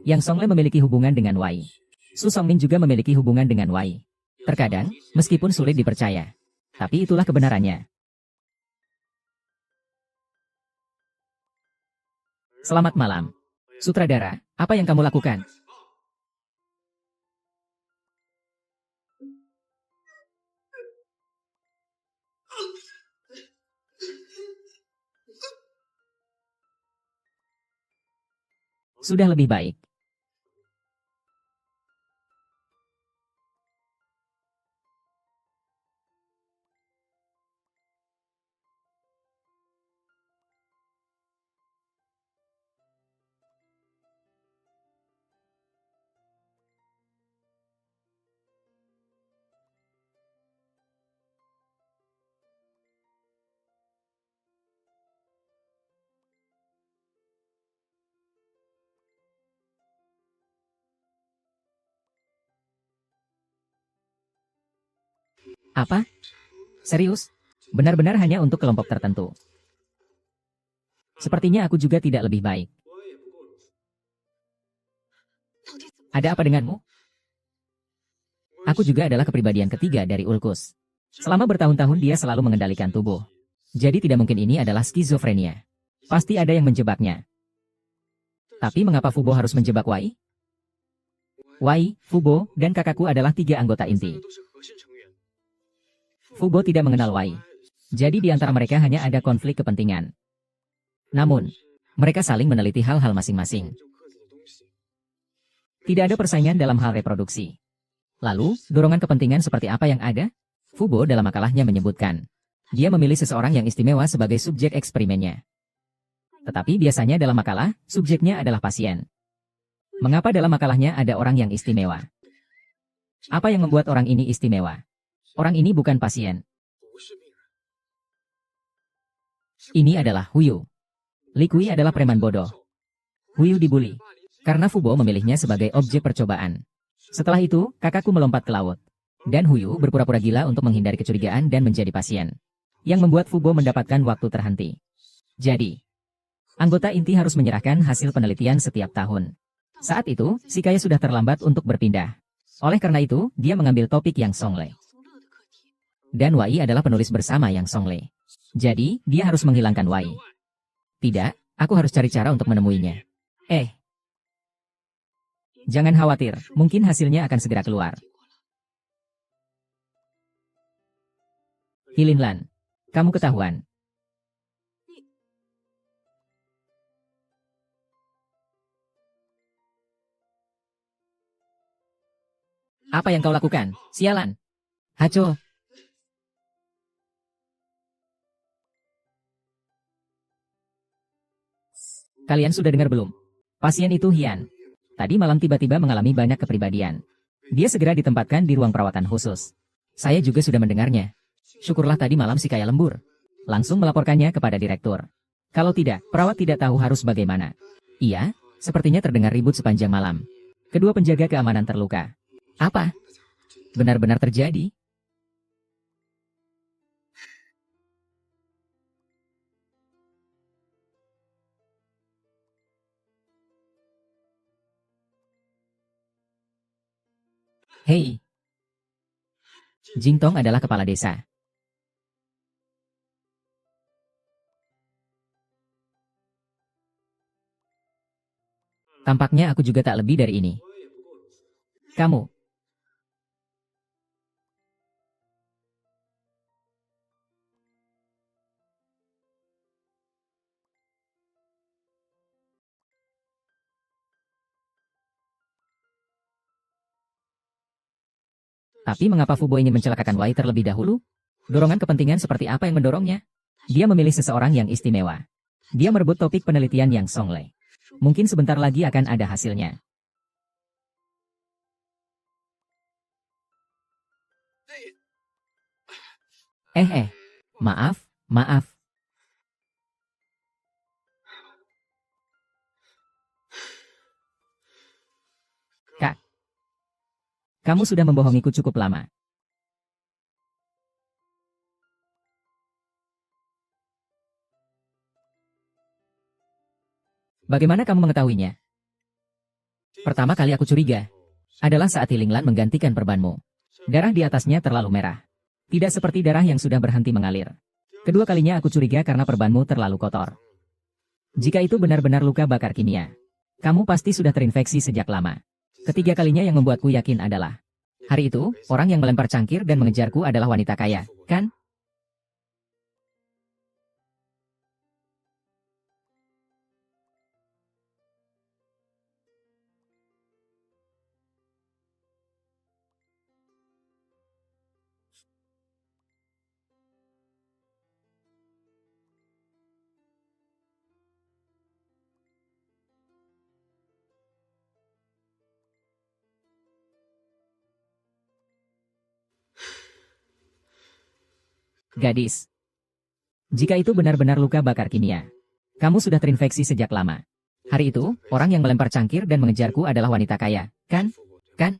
Yang Songle memiliki hubungan dengan Wei. Su Songmin juga memiliki hubungan dengan Wei. Terkadang, meskipun sulit dipercaya, tapi itulah kebenarannya. Selamat malam. Sutradara, apa yang kamu lakukan? Sudah lebih baik. Apa? Serius? Benar-benar hanya untuk kelompok tertentu. Sepertinya aku juga tidak lebih baik. Ada apa denganmu? Aku juga adalah kepribadian ketiga dari Ulkus. Selama bertahun-tahun dia selalu mengendalikan tubuh. Jadi tidak mungkin ini adalah skizofrenia. Pasti ada yang menjebaknya. Tapi mengapa Fubo harus menjebak Wai? Wai, Fubo, dan kakakku adalah 3 anggota inti. Fubo tidak mengenal Wai. Jadi di antara mereka hanya ada konflik kepentingan. Namun, mereka saling meneliti hal-hal masing-masing. Tidak ada persaingan dalam hal reproduksi. Lalu, dorongan kepentingan seperti apa yang ada? Fubo dalam makalahnya menyebutkan, dia memilih seseorang yang istimewa sebagai subjek eksperimennya. Tetapi biasanya dalam makalah, subjeknya adalah pasien. Mengapa dalam makalahnya ada orang yang istimewa? Apa yang membuat orang ini istimewa? Orang ini bukan pasien. Ini adalah Huyu. Likui adalah preman bodoh. Huyu dibully. Karena Fubo memilihnya sebagai objek percobaan. Setelah itu, kakakku melompat ke laut. Dan Huyu berpura-pura gila untuk menghindari kecurigaan dan menjadi pasien. Yang membuat Fubo mendapatkan waktu terhenti. Jadi, anggota inti harus menyerahkan hasil penelitian setiap tahun. Saat itu, Shikaya sudah terlambat untuk berpindah. Oleh karena itu, dia mengambil topik Yang Songle. Dan Wai adalah penulis bersama Yang Songle. Jadi, dia harus menghilangkan Wai. Tidak, aku harus cari cara untuk menemuinya. Jangan khawatir, mungkin hasilnya akan segera keluar. Hilinlan, kamu ketahuan. Apa yang kau lakukan? Sialan. Hacho. Kalian sudah dengar belum? Pasien itu Hian. Tadi malam tiba-tiba mengalami banyak kepribadian. Dia segera ditempatkan di ruang perawatan khusus. Saya juga sudah mendengarnya. Syukurlah tadi malam Shikaya lembur. Langsung melaporkannya kepada direktur. Kalau tidak, perawat tidak tahu harus bagaimana. Iya, sepertinya terdengar ribut sepanjang malam. Kedua penjaga keamanan terluka. Apa? Benar-benar terjadi? Hei, Jingtong adalah kepala desa. Tampaknya aku juga tak lebih dari ini. Kamu. Tapi mengapa Fubo ingin mencelakakan Wai terlebih dahulu? Dorongan kepentingan seperti apa yang mendorongnya? Dia memilih seseorang yang istimewa. Dia merebut topik penelitian Yang Songle. Mungkin sebentar lagi akan ada hasilnya. Maaf. Kak, kamu sudah membohongiku cukup lama. Bagaimana kamu mengetahuinya? Pertama kali aku curiga adalah saat Hilinglan menggantikan perbanmu. Darah di atasnya terlalu merah. Tidak seperti darah yang sudah berhenti mengalir. Kedua kalinya aku curiga karena perbanmu terlalu kotor. Jika itu benar-benar luka bakar kimia, kamu pasti sudah terinfeksi sejak lama. Ketiga kalinya yang membuatku yakin adalah, hari itu, orang yang melempar cangkir dan mengejarku adalah wanita kaya, kan? Gadis. Jika itu benar-benar luka bakar kimia, kamu sudah terinfeksi sejak lama. Hari itu, orang yang melempar cangkir dan mengejarku adalah wanita kaya, kan? Kan?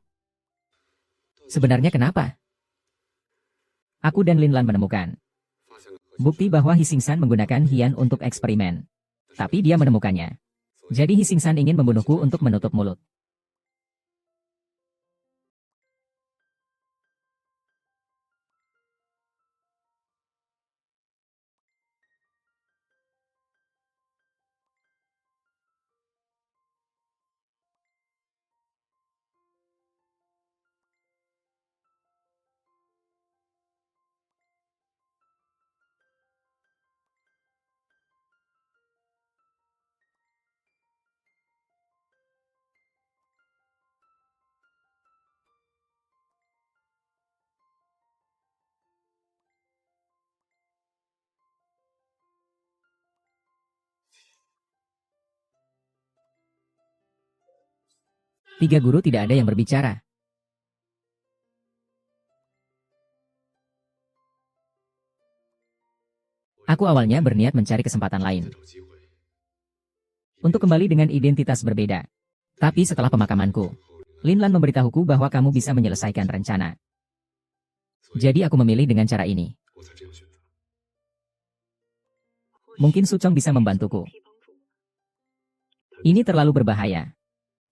Sebenarnya kenapa? Aku dan Lin Lan menemukan bukti bahwa Hisingsan menggunakan Hian untuk eksperimen. Tapi dia menemukannya. Jadi Hisingsan ingin membunuhku untuk menutup mulut. Tiga guru tidak ada yang berbicara. Aku awalnya berniat mencari kesempatan lain untuk kembali dengan identitas berbeda. Tapi setelah pemakamanku, Lin Lan memberitahuku bahwa kamu bisa menyelesaikan rencana. Jadi aku memilih dengan cara ini. Mungkin Sucong bisa membantuku. Ini terlalu berbahaya.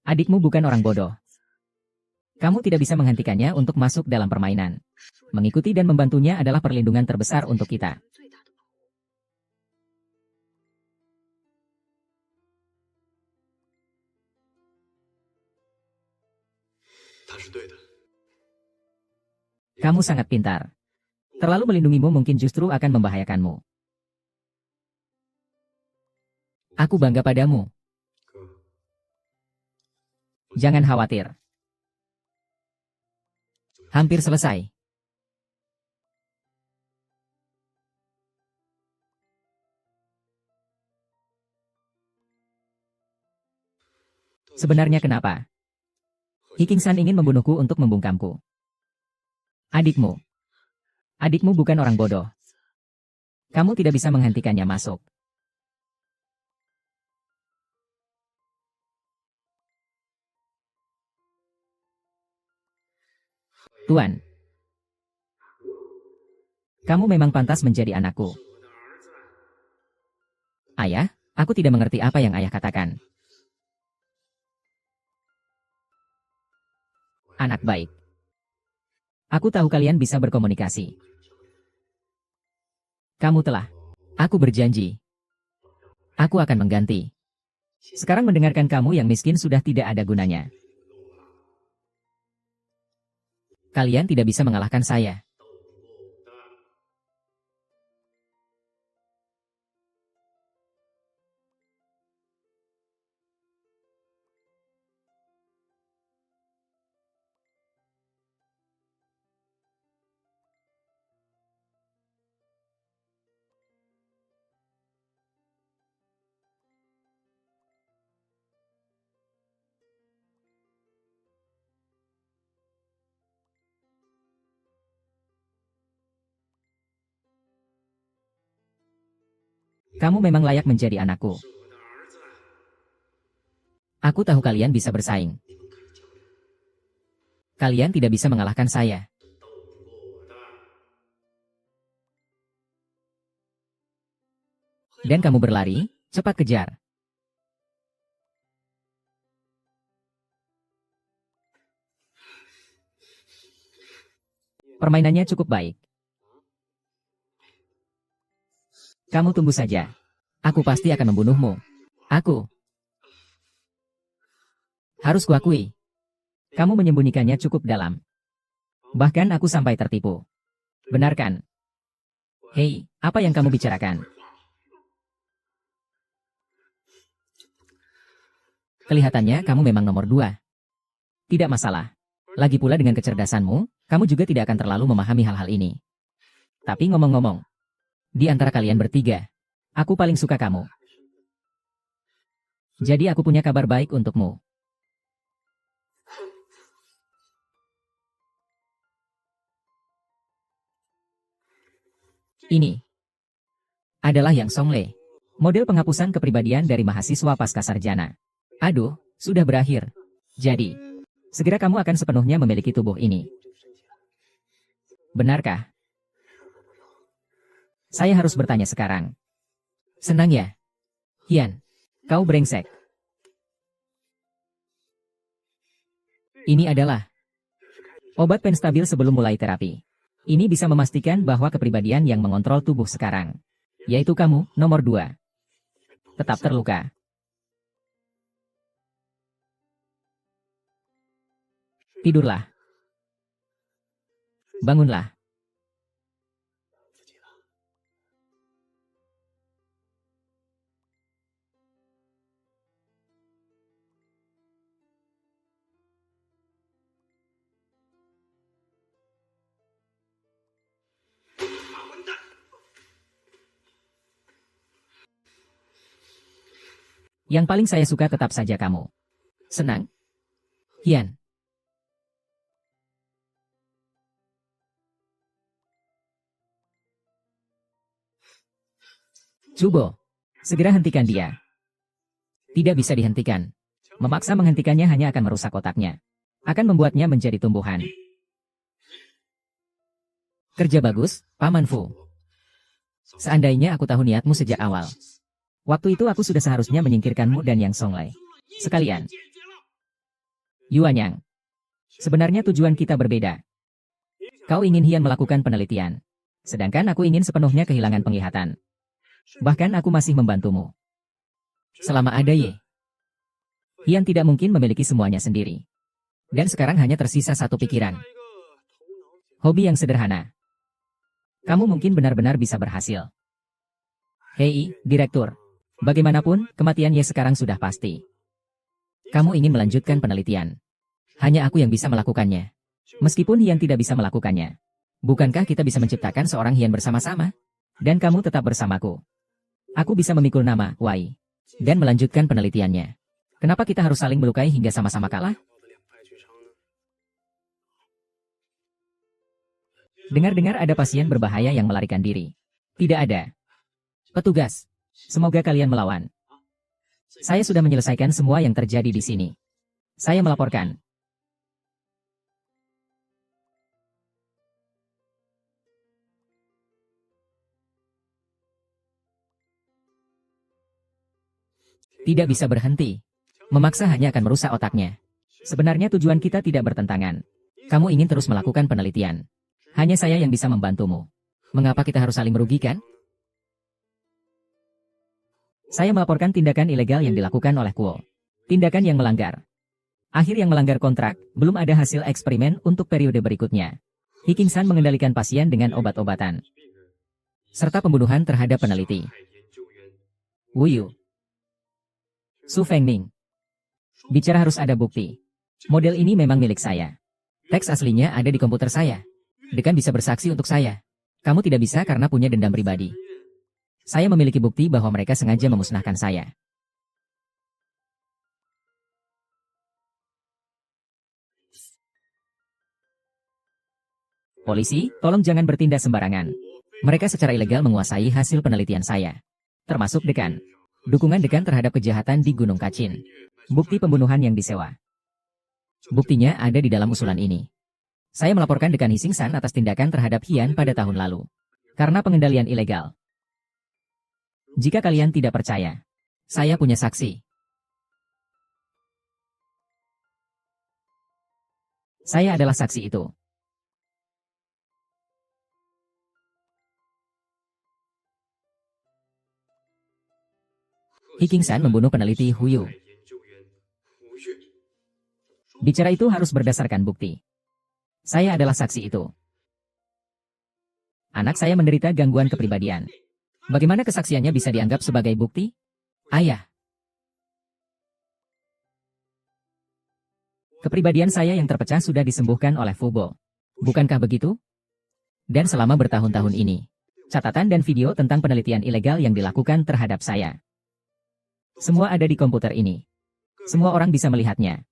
Adikmu bukan orang bodoh. Kamu tidak bisa menghentikannya untuk masuk dalam permainan. Mengikuti dan membantunya adalah perlindungan terbesar untuk kita. Kamu sangat pintar. Terlalu melindungimu mungkin justru akan membahayakanmu. Aku bangga padamu. Jangan khawatir. Hampir selesai. Sebenarnya kenapa? Hikingsan ingin membunuhku untuk membungkamku. Adikmu. Adikmu bukan orang bodoh. Kamu tidak bisa menghentikannya masuk. Tuan. Kamu memang pantas menjadi anakku. Ayah, aku tidak mengerti apa yang ayah katakan. Anak baik. Aku tahu kalian bisa berkomunikasi. Kamu telah. Aku berjanji. Aku akan mengganti. Sekarang mendengarkan kamu yang miskin sudah tidak ada gunanya. Kalian tidak bisa mengalahkan saya. Kamu memang layak menjadi anakku. Aku tahu kalian bisa bersaing. Kalian tidak bisa mengalahkan saya. Dan kamu berlari, cepat kejar. Permainannya cukup baik. Kamu tunggu saja. Aku pasti akan membunuhmu. Aku. Harus kuakui. Kamu menyembunyikannya cukup dalam. Bahkan aku sampai tertipu. Benar kan? Hei, apa yang kamu bicarakan? Kelihatannya kamu memang nomor 2. Tidak masalah. Lagi pula dengan kecerdasanmu, kamu juga tidak akan terlalu memahami hal-hal ini. Tapi ngomong-ngomong, di antara kalian bertiga, aku paling suka kamu. Jadi aku punya kabar baik untukmu. Ini adalah Yang Songle, model penghapusan kepribadian dari mahasiswa pascasarjana. Aduh, sudah berakhir. Jadi, segera kamu akan sepenuhnya memiliki tubuh ini. Benarkah? Saya harus bertanya sekarang. Senang ya? Hian, kau brengsek. Ini adalah obat penstabil sebelum mulai terapi. Ini bisa memastikan bahwa kepribadian yang mengontrol tubuh sekarang, yaitu kamu, nomor 2, tetap terluka. Tidurlah. Bangunlah. Yang paling saya suka tetap saja kamu. Senang? Hian. Cubo. Segera hentikan dia. Tidak bisa dihentikan. Memaksa menghentikannya hanya akan merusak otaknya. Akan membuatnya menjadi tumbuhan. Kerja bagus, Paman Fu. Seandainya aku tahu niatmu sejak awal. Waktu itu aku sudah seharusnya menyingkirkanmu dan Yang Songlai. Sekalian. Yuanyang. Sebenarnya tujuan kita berbeda. Kau ingin Hian melakukan penelitian. Sedangkan aku ingin sepenuhnya kehilangan penglihatan. Bahkan aku masih membantumu. Selama ada Ye. Hian tidak mungkin memiliki semuanya sendiri. Dan sekarang hanya tersisa satu pikiran. Hobi yang sederhana. Kamu mungkin benar-benar bisa berhasil. Hei, Direktur. Bagaimanapun, kematian Ye sekarang sudah pasti. Kamu ingin melanjutkan penelitian. Hanya aku yang bisa melakukannya. Meskipun Hian tidak bisa melakukannya. Bukankah kita bisa menciptakan seorang Hian bersama-sama? Dan kamu tetap bersamaku. Aku bisa memikul nama, Wei. Dan melanjutkan penelitiannya. Kenapa kita harus saling melukai hingga sama-sama kalah? Dengar-dengar ada pasien berbahaya yang melarikan diri. Tidak ada. Petugas. Semoga kalian melawan. Saya sudah menyelesaikan semua yang terjadi di sini. Saya melaporkan. Tidak bisa berhenti. Memaksa hanya akan merusak otaknya. Sebenarnya tujuan kita tidak bertentangan. Kamu ingin terus melakukan penelitian. Hanya saya yang bisa membantumu. Mengapa kita harus saling merugikan? Saya melaporkan tindakan ilegal yang dilakukan oleh Kuo. Tindakan yang melanggar. Akhir yang melanggar kontrak, belum ada hasil eksperimen untuk periode berikutnya. Hiking-san mengendalikan pasien dengan obat-obatan. Serta pembunuhan terhadap peneliti. Wu Yu. Su Fengming. Bicara harus ada bukti. Model ini memang milik saya. Teks aslinya ada di komputer saya. Dekan bisa bersaksi untuk saya. Kamu tidak bisa karena punya dendam pribadi. Saya memiliki bukti bahwa mereka sengaja memusnahkan saya. Polisi, tolong jangan bertindak sembarangan. Mereka secara ilegal menguasai hasil penelitian saya. Termasuk dekan. Dukungan dekan terhadap kejahatan di Gunung Kachin. Bukti pembunuhan yang disewa. Buktinya ada di dalam usulan ini. Saya melaporkan dekan Hisingsan atas tindakan terhadap Hian pada tahun lalu. Karena pengendalian ilegal. Jika kalian tidak percaya, saya punya saksi. Saya adalah saksi itu. Hiking-san membunuh peneliti Hu Yu. Bicara itu harus berdasarkan bukti. Saya adalah saksi itu. Anak saya menderita gangguan kepribadian. Bagaimana kesaksiannya bisa dianggap sebagai bukti? Ayah. Kepribadian saya yang terpecah sudah disembuhkan oleh Fubo. Bukankah begitu? Dan selama bertahun-tahun ini, catatan dan video tentang penelitian ilegal yang dilakukan terhadap saya. Semua ada di komputer ini. Semua orang bisa melihatnya.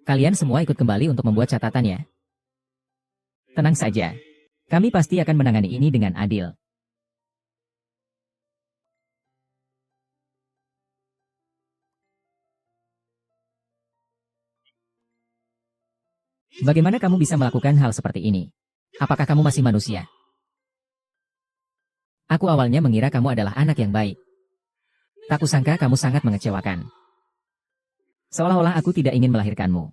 Kalian semua ikut kembali untuk membuat catatan ya. Tenang saja. Kami pasti akan menangani ini dengan adil. Bagaimana kamu bisa melakukan hal seperti ini? Apakah kamu masih manusia? Aku awalnya mengira kamu adalah anak yang baik. Tak kusangka kamu sangat mengecewakan. Seolah-olah aku tidak ingin melahirkanmu.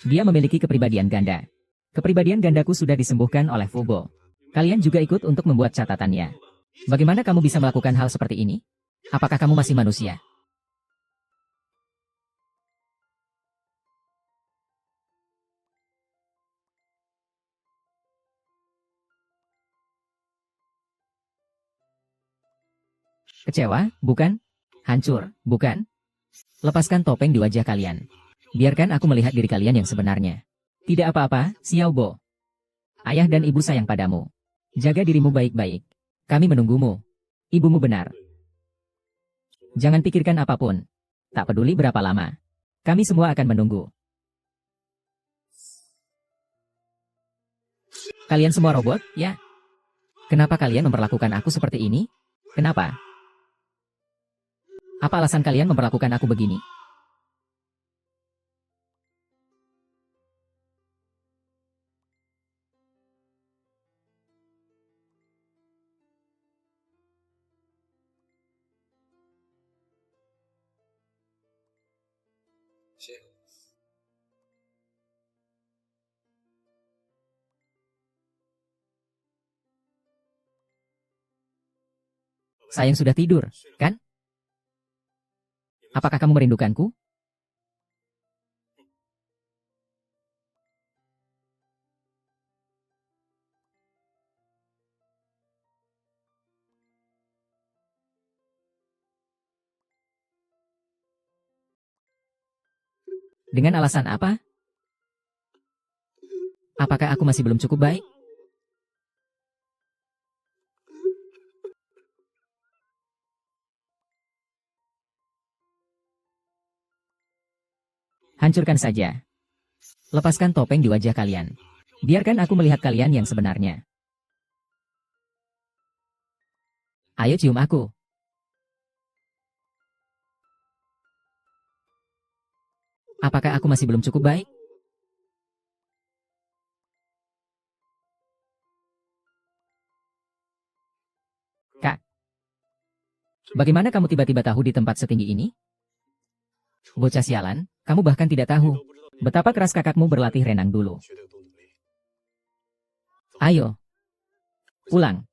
Dia memiliki kepribadian ganda. Kepribadian gandaku sudah disembuhkan oleh Fubo. Kalian juga ikut untuk membuat catatannya. Bagaimana kamu bisa melakukan hal seperti ini? Apakah kamu masih manusia? Kecewa, bukan? Hancur, bukan? Lepaskan topeng di wajah kalian. Biarkan aku melihat diri kalian yang sebenarnya. Tidak apa-apa, Xiao Bo. Ayah dan ibu sayang padamu. Jaga dirimu baik-baik. Kami menunggumu. Ibumu benar. Jangan pikirkan apapun. Tak peduli berapa lama. Kami semua akan menunggu. Kalian semua robot, ya? Kenapa kalian memperlakukan aku seperti ini? Kenapa? Apa alasan kalian memperlakukan aku begini? Sayang sudah tidur, kan? Apakah kamu merindukanku? Dengan alasan apa? Apakah aku masih belum cukup baik? Hancurkan saja. Lepaskan topeng di wajah kalian. Biarkan aku melihat kalian yang sebenarnya. Ayo cium aku. Apakah aku masih belum cukup baik? Kak, bagaimana kamu tiba-tiba tahu di tempat setinggi ini? Bocah sialan, kamu bahkan tidak tahu betapa keras kakakmu berlatih renang dulu. Ayo, pulang.